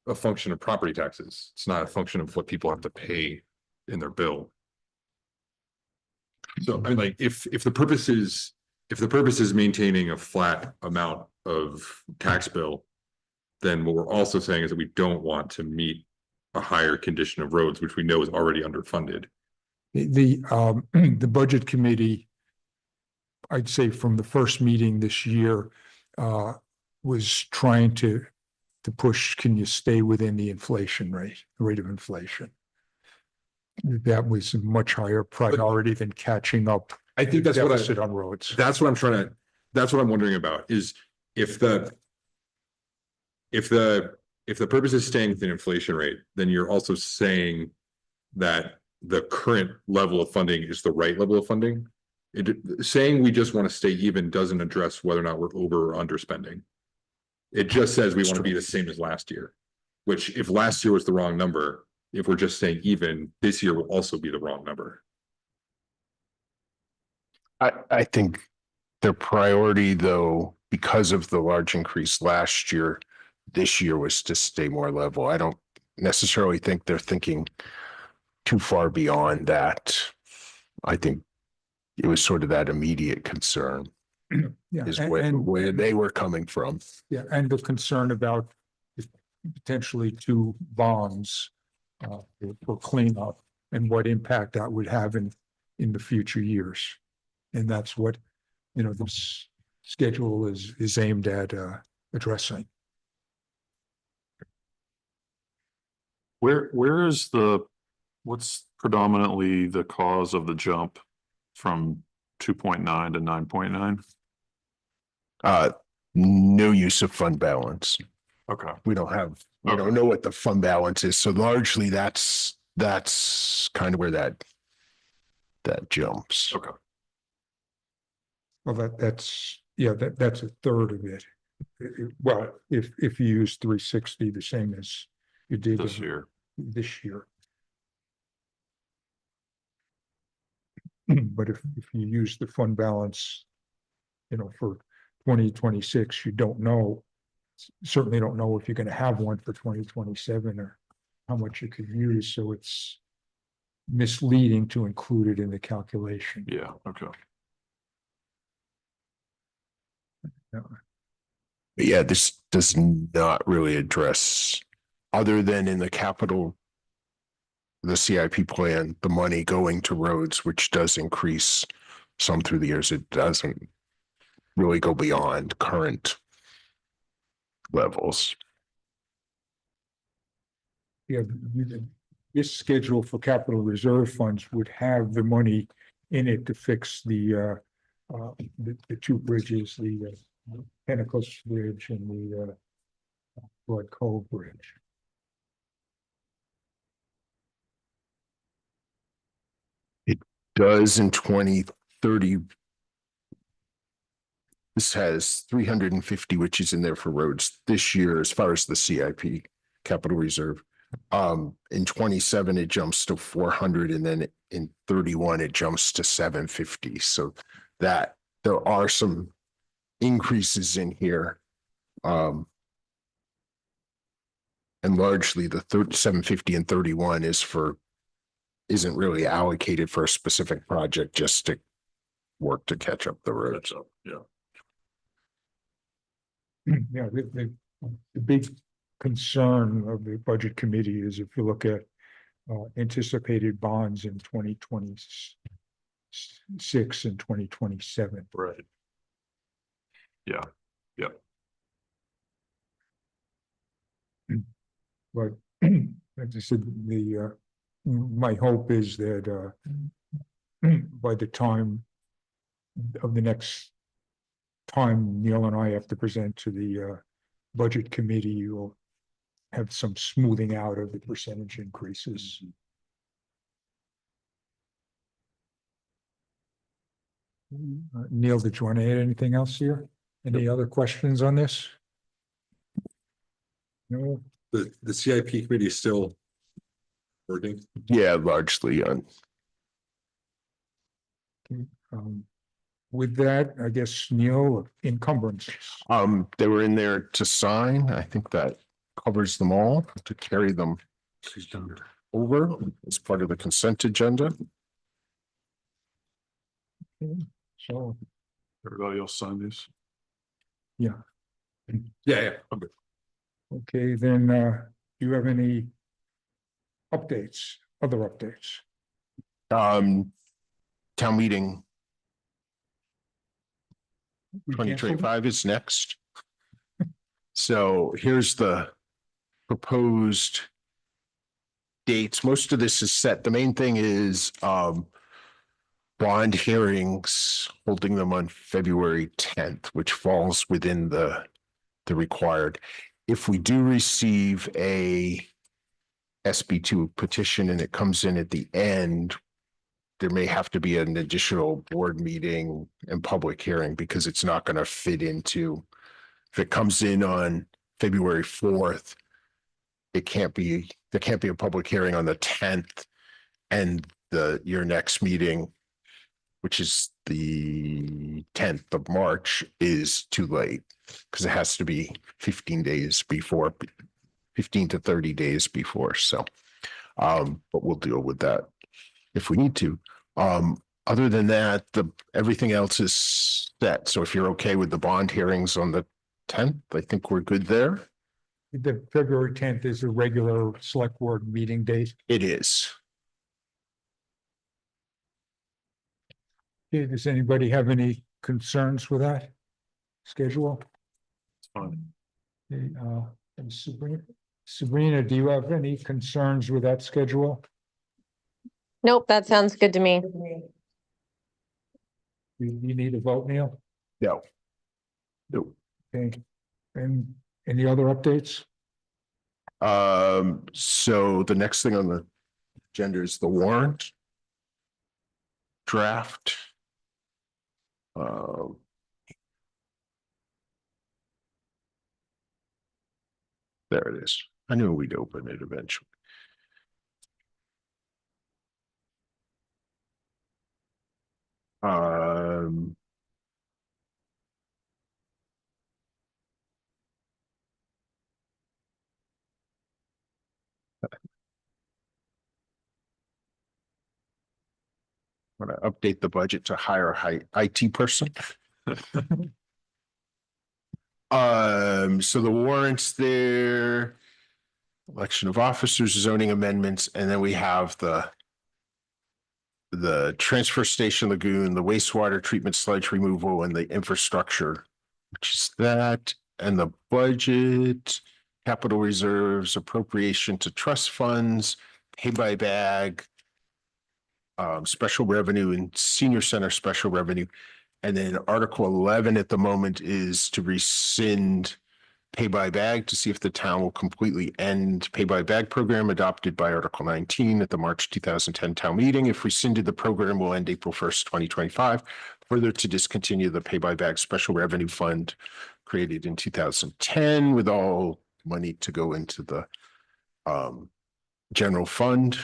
a function of property taxes. It's not a function of what people have to pay in their bill. So I mean, like, if the purpose is maintaining a flat amount of tax bill, then what we're also saying is that we don't want to meet a higher condition of roads, which we know is already underfunded. The budget committee, I'd say from the first meeting this year, was trying to push, can you stay within the inflation rate of inflation? That was a much higher priority than catching up. I think that's what on roads. that's what I'm wondering about is if the purpose is staying within inflation rate, then you're also saying that the current level of funding is the right level of funding. Saying we just want to stay even doesn't address whether or not we're over or underspending. It just says we want to be the same as last year, which if last year was the wrong number, if we're just saying even, this year will also be the wrong number. I think their priority, though, because of the large increase last year, this year was to stay more level. I don't necessarily think they're thinking too far beyond that. I think it was sort of that immediate concern Yeah, is and where they were coming from. yeah, and the concern about potentially two bonds for cleanup and what impact that would have in the future years. And that's what, this schedule is aimed at addressing. Where is what's predominantly the cause of the jump from 2.9 to 9.9? No use of fund balance. Okay. We don't know what the fund balance is. So largely that's kind of where that jumps. Okay. Well, that's a third of it. Well, if you use 360, the same as you did This year. this year. But if you use the fund balance, for 2026, you don't know, certainly don't know if you're going to have one for 2027 or how much you could use. So it's misleading to include it in the calculation. Yeah. Okay. But yeah, this does not really address, other than in the capital, the CIP plan, the money going to roads, which does increase some through the years. It doesn't really go beyond current levels. Yeah, this schedule for capital reserve funds would have the money in it to fix the two bridges, the Pentecost Bridge and the Blood Cove Bridge. It does in 2030. This has 350, which is in there for roads this year, as far as the CIP capital reserve. In 27, it jumps to 400, and then in 31, it jumps to 750. So that there are some increases in here. And largely the 750 and 31 isn't really allocated for a specific project, just to work to catch up the roads. Yeah. Yeah, the big concern of the budget committee is if you look at anticipated bonds in 2026 and 2027. Right. Yeah. Yeah. But as I said, my hope is that by the time of the next time Neil and I have to present to the budget committee, you'll have some smoothing out of the percentage increases. Neil, did you want to add anything else here? Any other questions on this? No? The CIP committee is still working. Yeah, largely on. With that, I guess, Neil, encumbrances. They were in there to sign. I think that covers them all, to carry them over as part of the consent agenda. So, Everybody else sign these? yeah. Yeah. Okay, then, do you have any updates, other updates? Town meeting We canceled it? 2025 is next. So here's the proposed dates. Most of this is set. The main thing is bond hearings, holding them on February 10th, which falls within the required. If we do receive a SB2 petition and it comes in at the end, there may have to be an additional board meeting and public hearing because it's not going to fit into, if it comes in on February 4th, there can't be a public hearing on the 10th, and your next meeting, which is the 10th of March, is too late because it has to be 15 days before, 15 to 30 days before. So, but we'll deal with that if we need to. Other than that, everything else is set. So if you're okay with the bond hearings on the 10th, I think we're good there. The February 10th is a regular select board meeting date. It is. Okay, does anybody have any concerns with that schedule? It's fine. Okay, and Sabrina, do you have any concerns with that schedule? Nope, that sounds good to me. You need a vote, Neil? No. No. Okay, and any other updates? So the next thing on the agenda is the warrant draft. There it is. I knew we'd open it eventually. Want to update the budget to hire a IT person. So the warrants there, election of officers, zoning amendments, and then we have the transfer station lagoon, the wastewater treatment sludge removal, and the infrastructure, which is that, and the budget, capital reserves, appropriation to trust funds, pay by bag, special revenue and senior center special revenue. And then Article 11 at the moment is to rescind pay by bag to see if the town will completely end pay by bag program adopted by Article 19 at the March 2010 town meeting. If rescinded, the program will end April 1st, 2025. Further, to discontinue the pay by bag special revenue fund created in 2010 with all money to go into the general fund.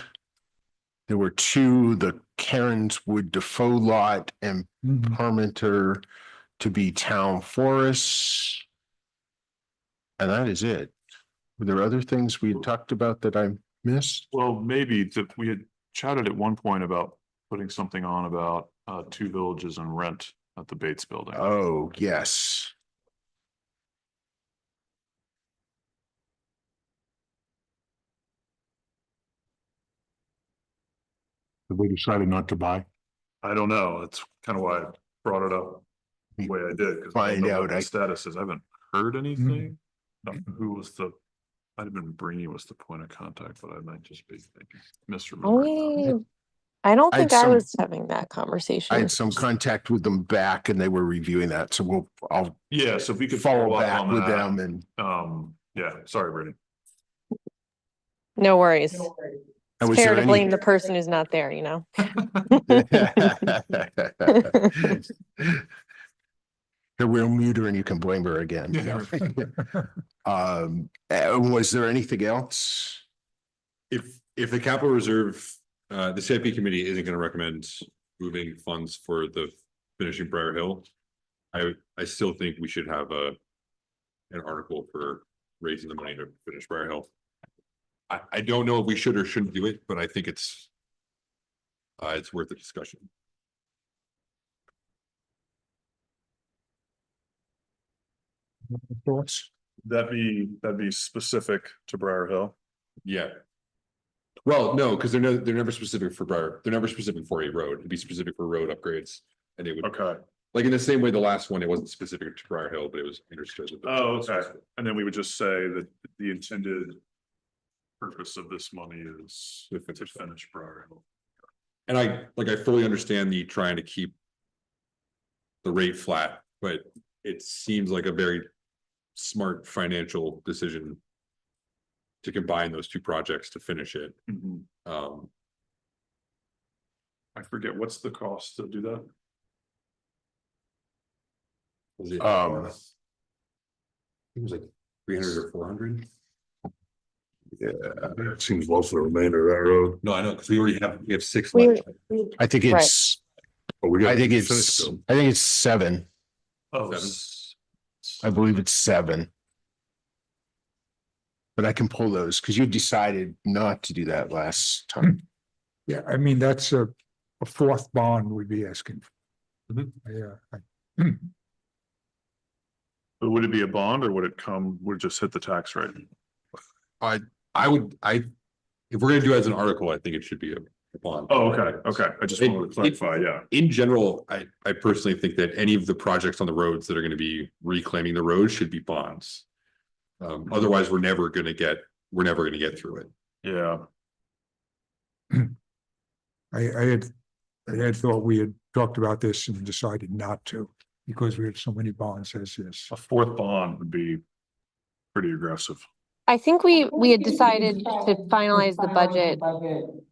There were two, the Karen's Wood Defoe lot and Parmenter to be town forests. And that is it. Were there other things we had talked about that I missed? Well, maybe that we had chatted at one point about putting something on about two villages and rent at the Bates Building. Oh, yes. We decided not to buy. I don't know. That's kind of why I brought it up the way I did. 'Cause I don't Find know what out. the I status is. I haven't heard anything. Who was might have been Brainy was the point of contact, but I might just be thinking misremembering. I don't I had think I some- was having that I conversation. had some contact with them back and they were reviewing that. So I'll Yeah, so if we could follow up back on with that. them and. Yeah, sorry, Brittany. No worries. And It's was fair there to any- blame the person who's not there, you know? We'll mute her and you can blame her again. Was there anything else? If the capital reserve, the CIP committee isn't gonna recommend moving funds for the finishing Briar Hill. I still think we should have an article for raising the money to finish Briar Hill. I don't know if we should or shouldn't do it, but I think it's worth a discussion. Thoughts? That'd be specific to Briar Hill. Yeah. Well, no, because they're never specific for Briar, they're never specific for a road, it'd be specific for road upgrades. And it would, Okay. like in the same way, the last one, it wasn't specific to Briar Hill, but it was understood. that the- Oh, okay. And then we would just say that the intended purpose of this money is to finish Briar Hill. And I fully understand the trying to keep the rate flat, but it seems like a very smart financial decision to combine those two projects to finish it. Mhm. I forget, what's the cost to do that? Was it? It was like 300 or 400. Yeah, it seems low for the remainder of that road. No, I know, because we have 6 We, left. I think Right. it's, But we got. I think it's 7. Oh, Seven. I believe it's 7. But I can pull those because you decided not to do that last time. Yeah, I mean, that's a fourth bond we'd be asking. Mhm. Yeah. But would it be a bond or would it just hit the tax rate? If we're gonna do it as an article, I think it should be a bond. Oh, okay. I just wanted to clarify, yeah. In general, I personally think that any of the projects on the roads that are gonna be reclaiming the road should be bonds. Otherwise, we're never gonna get through it. Yeah. I had thought we had talked about this and decided not to, because we have so many bonds as is. A 4th bond would be pretty aggressive. I think we had decided to finalize the budget.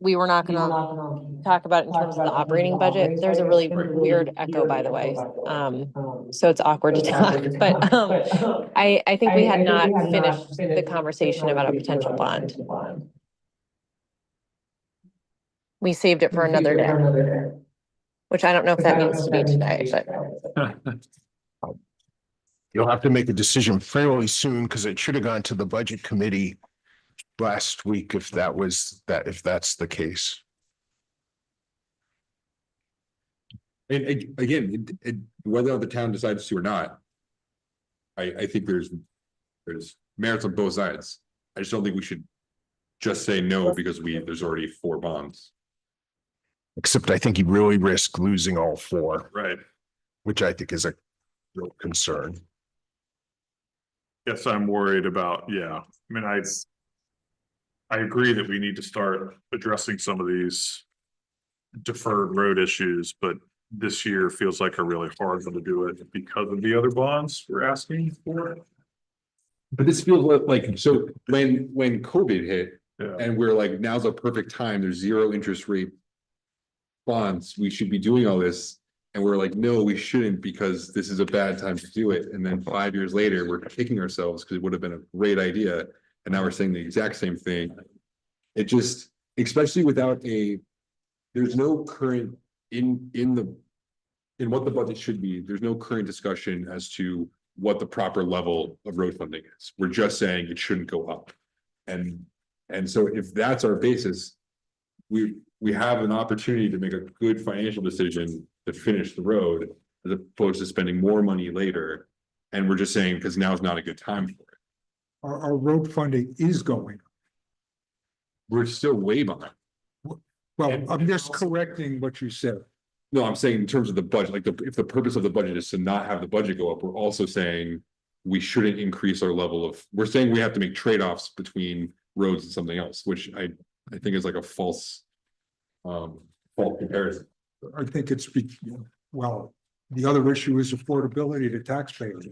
We were not gonna talk about it in terms of the operating budget. There's a really weird echo, by the way. So it's awkward to talk, but I think we had not finished the conversation about a potential bond. We saved it for another day, which I don't know if that means to be today, but. You'll have to make a decision fairly soon because it should have gone to the budget committee last week if that's the case. And again, whether the town decides to or not. I think there's merits on both sides. I just don't think we should just say no because there's already 4 bonds. Except I think you really risk losing all 4, Right. which I think is a real concern. Yes, I'm worried about, yeah. I mean, I agree that we need to start addressing some of these deferred road issues, but this year feels like a really hard one to do it because of the other bonds we're asking for. But this feels like, so when COVID hit Yeah. and we're like, now's a perfect time, there's 0 interest rate bonds, we should be doing all this. And we're like, no, we shouldn't because this is a bad time to do it. And then 5 years later, we're kicking ourselves because it would have been a great idea. And now we're saying the exact same thing. It just, especially without there's no current in what the budget should be. There's no current discussion as to what the proper level of road funding is. We're just saying it shouldn't go up. And so if that's our basis, we have an opportunity to make a good financial decision to finish the road as opposed to spending more money later. And we're just saying, because now is not a good time for it. Our road funding is going. We're still way behind. Well, And- I'm just correcting what you said. No, I'm saying in terms of the budget, like if the purpose of the budget is to not have the budget go up, we're also saying we shouldn't increase our level of, we're saying we have to make trade-offs between roads and something else, which I think is like a false comparison. I think well, the other issue is affordability to taxpayers.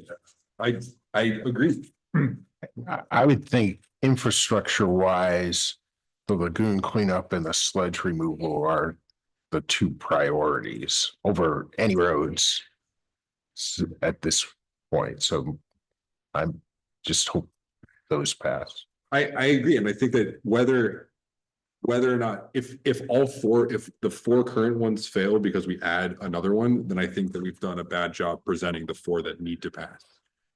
I agree. I would think infrastructure wise, the lagoon cleanup and the sludge removal are the 2 priorities over any roads at this point. So I'm just hope those pass. I agree, and I think that whether or not, if the 4 current ones fail because we add another one, then I think that we've done a bad job presenting the 4 that need to pass.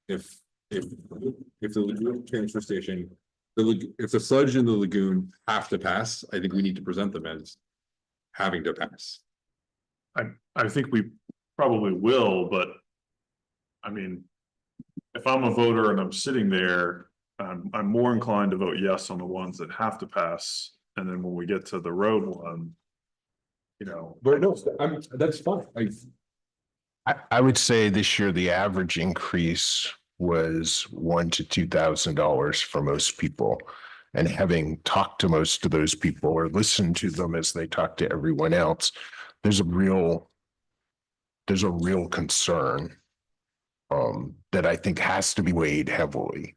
If the lagoon transfer station, if the sludge in the lagoon have to pass, I think we need to present them as having to pass. I think we probably will, but I mean, if I'm a voter and I'm sitting there, I'm more inclined to vote yes on the ones that have to pass. And then when we get to the road one, But no, that's fine. I would say this year, the average increase was $1,000 to $2,000 for most people. And having talked to most of those people or listened to them as they talk to everyone else, there's a real concern that I think has to be weighed heavily.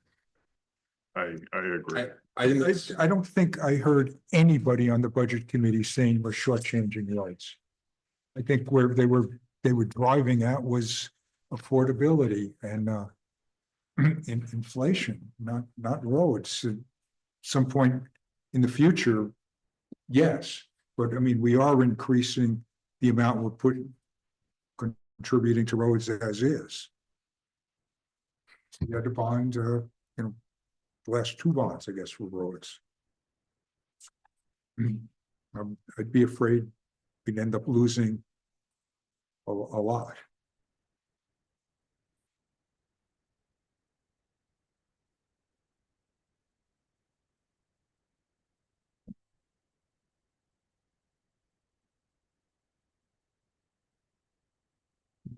I agree. I think that's, I don't think I heard anybody on the budget committee saying we're shortchanging roads. I think where they were driving at was affordability and inflation, not roads. At some point in the future, yes, but I mean, we are increasing the amount we're contributing to roads as is. We had to bond, the last two bonds, I guess, for roads. I'd be afraid we'd end up losing a lot.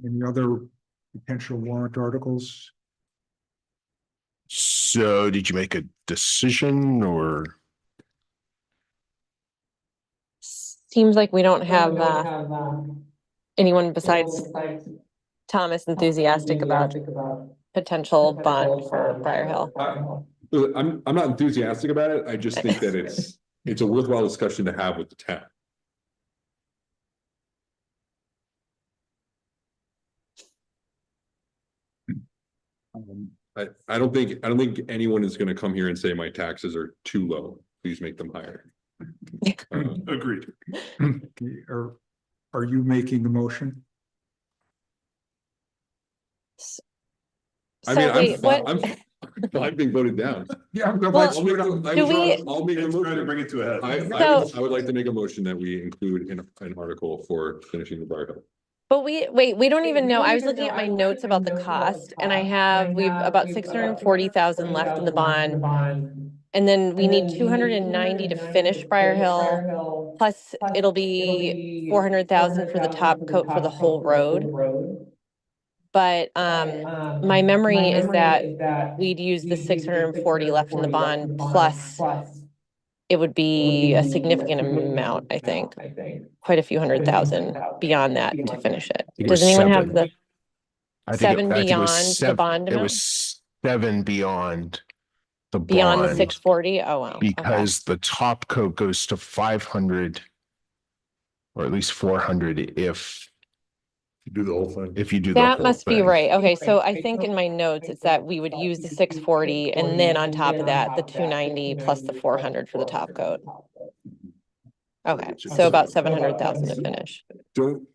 Any other potential warrant articles? So did you make a decision or? Seems like we don't have anyone besides Thomas enthusiastic about potential bond for Briar Hill. I'm not enthusiastic about it. I just think that it's a worthwhile discussion to have with the town. I don't think anyone is gonna come here and say my taxes are too low. Please make them higher. Agreed. Are you making the motion? I mean, So wait, what? I'm being voted down. Yeah, I'm Well, I'll make the- do we- I'll make a It's trying to motion. bring it to a head. I would like to make a motion that we include an article for finishing the Briar Hill. But we don't even know. I was looking at my notes about the cost and we've about 640,000 left in the bond. And then we need 290 to finish Briar Hill. Plus it'll be 400,000 for the top coat for the whole road. But my memory is that we'd use the 640 left in the bond plus it would be a significant amount, I think. Quite a few 100,000 beyond that to finish it. It Does was anyone have 7. the I think seven I think it was beyond the 7 bond It amount? was 7 beyond the Beyond the bond 640? Oh, wow. Okay. because the top coat goes to 500 or at least 400 if You do the whole thing. you do the That whole must be thing. right. Okay, so I think in my notes, it's that we would use the 640 and then on top of that, the 290 plus the 400 for the top coat. Okay, so about 700,000 to finish. Don't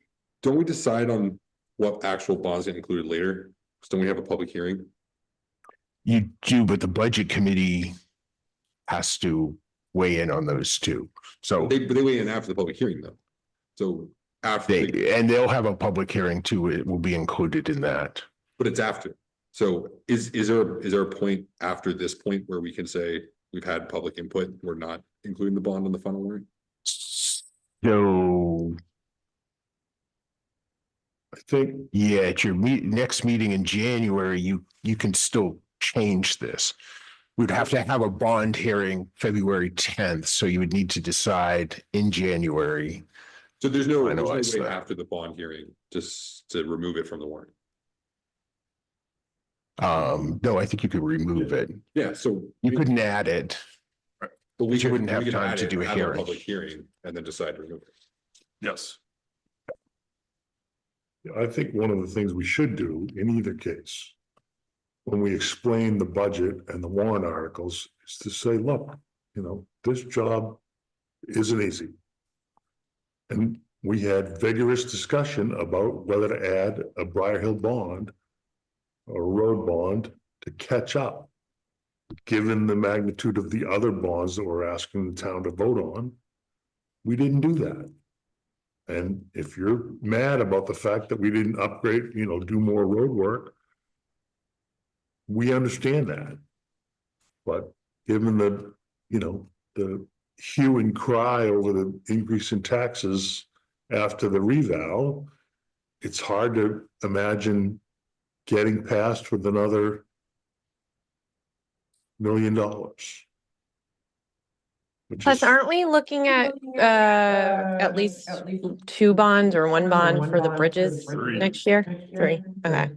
we decide on what actual bonds get included later? Don't we have a public hearing? You do, but the budget committee has to weigh in on those too. So But they weigh in after the public hearing though. So after, they'll have a public hearing too. It will be included in that. but it's after. So is there a point after this point where we can say we've had public input, we're not including the bond on the final warrant? So I think yeah, at your next meeting in January, you can still change this. We'd have to have a bond hearing February 10th, so you would need to decide in January. So there's no Finalize way that. after the bond hearing just to remove it from the warrant. No, I think you could remove it. Yeah, so. You couldn't add it. But we you wouldn't have could time add to it, do a have hearing. Public hearing and then decide to remove it. Yes. I think one of the things we should do in either case, when we explain the budget and the warrant articles, is to say, look, this job isn't easy. And we had vigorous discussion about whether to add a Briar Hill bond or a road bond to catch up. Given the magnitude of the other bonds that we're asking the town to vote on, we didn't do that. And if you're mad about the fact that we didn't upgrade, do more road work, we understand that. But given the hue and cry over the increase in taxes after the revow, it's hard to imagine getting past with another $1 million. which Plus, is- aren't we looking at least two bonds or one bond for the bridges Three. next year? Three, okay.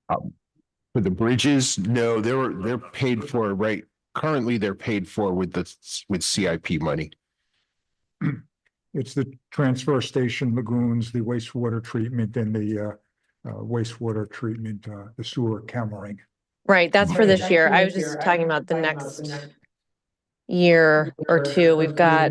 For the bridges, no, they're paid for, right? Currently, they're paid for with CIP money. It's the transfer station lagoons, the wastewater treatment and the wastewater treatment, the sewer cammering. Right, that's for this year. I was just talking about the next year or two. We've got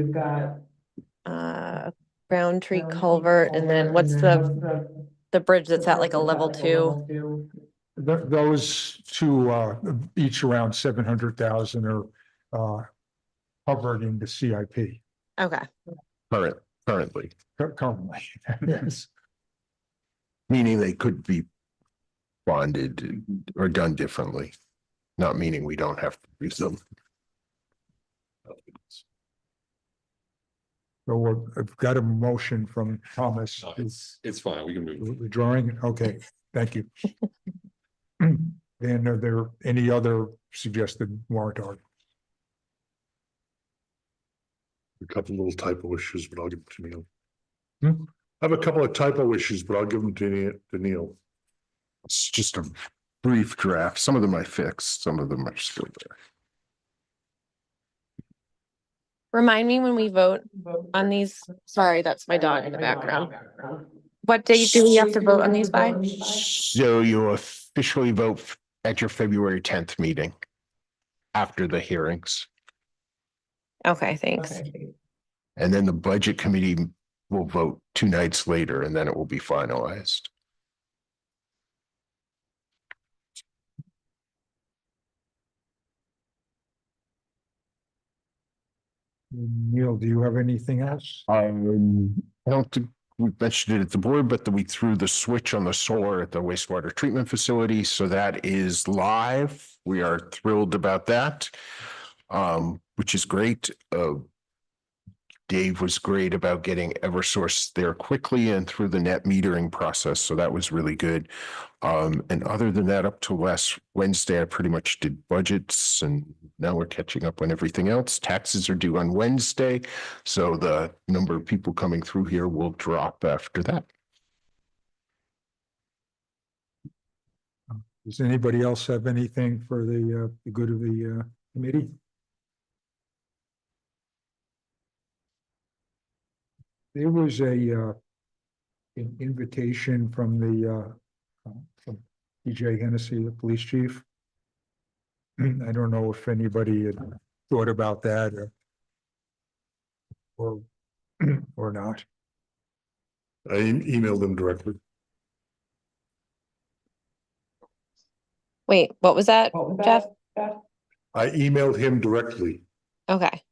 Roundtree Culvert, and then what's the bridge that's at like a level 2? Those two, each around 700,000 are covered in the CIP Okay, Currently, currently. Yes. meaning they could be bonded or done differently, not meaning we don't have to use them. So I've got a motion from Thomas. No, it's fine. We can move. Withdrawing, okay, thank you. And are there any other suggested warrant articles? A couple little typo issues, but I'll give them to Neil. Hmm? I have a couple of typo issues, but I'll give them to Neil. It's just a brief draft. Some of them I fixed, some of them are still there. remind me when we vote on these. Sorry, that's my dog in the background. What date do we have to vote on these by? So you officially vote at your February 10th meeting after the hearings. Okay, thanks. And then the budget committee will vote 2 nights later, and then it will be finalized. Neil, do you have anything else? I don't think we mentioned it at the board, but we threw the switch on the solar at the wastewater treatment facility. So that is live. We are thrilled about that, which is great. Dave was great about getting Eversource there quickly and through the net metering process. So that was really good. And other than that, up to last Wednesday, I pretty much did budgets, and now we're catching up on everything else. Taxes are due on Wednesday. So the number of people coming through here will drop after that. Does anybody else have anything for the good of the committee? There was an invitation from from DJ Hennessy, the police chief. I don't know if anybody had thought about that or or not. I emailed him directly. Wait, what was that, Jeff? I emailed him directly. Okay.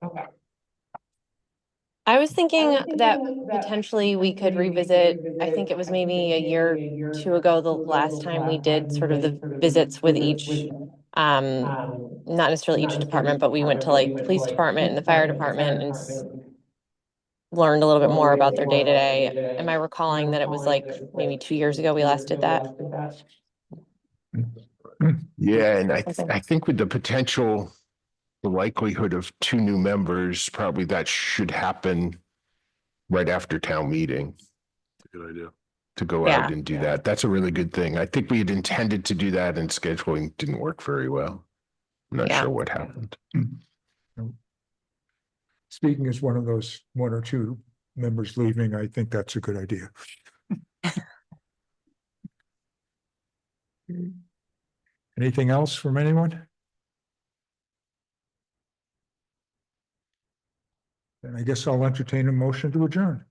I was thinking that potentially we could revisit, I think it was maybe a year or two ago, the last time we did sort of the visits with each, not necessarily each department, but we went to like the police department and the fire department and learned a little bit more about their day to day. Am I recalling that it was like maybe 2 years ago we last did that? Yeah, and I think with the potential, the likelihood of 2 new members, probably that should happen right after town meeting Good idea. to go out and do that. That's a really good thing. I think we had intended to do that and scheduling didn't work very well. I'm not sure what happened. Speaking as one of those 1 or 2 members leaving, I think that's a good idea. Anything else from anyone? Then I guess I'll entertain a motion to adjourn.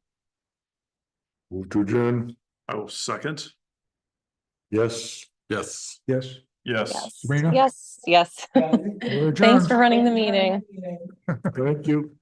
Move to adjourn. I will second. Yes. Yes. Yes, Yes. Sabrina? Yes, yes. We're Thanks adjourned. for running the meeting. Thank you.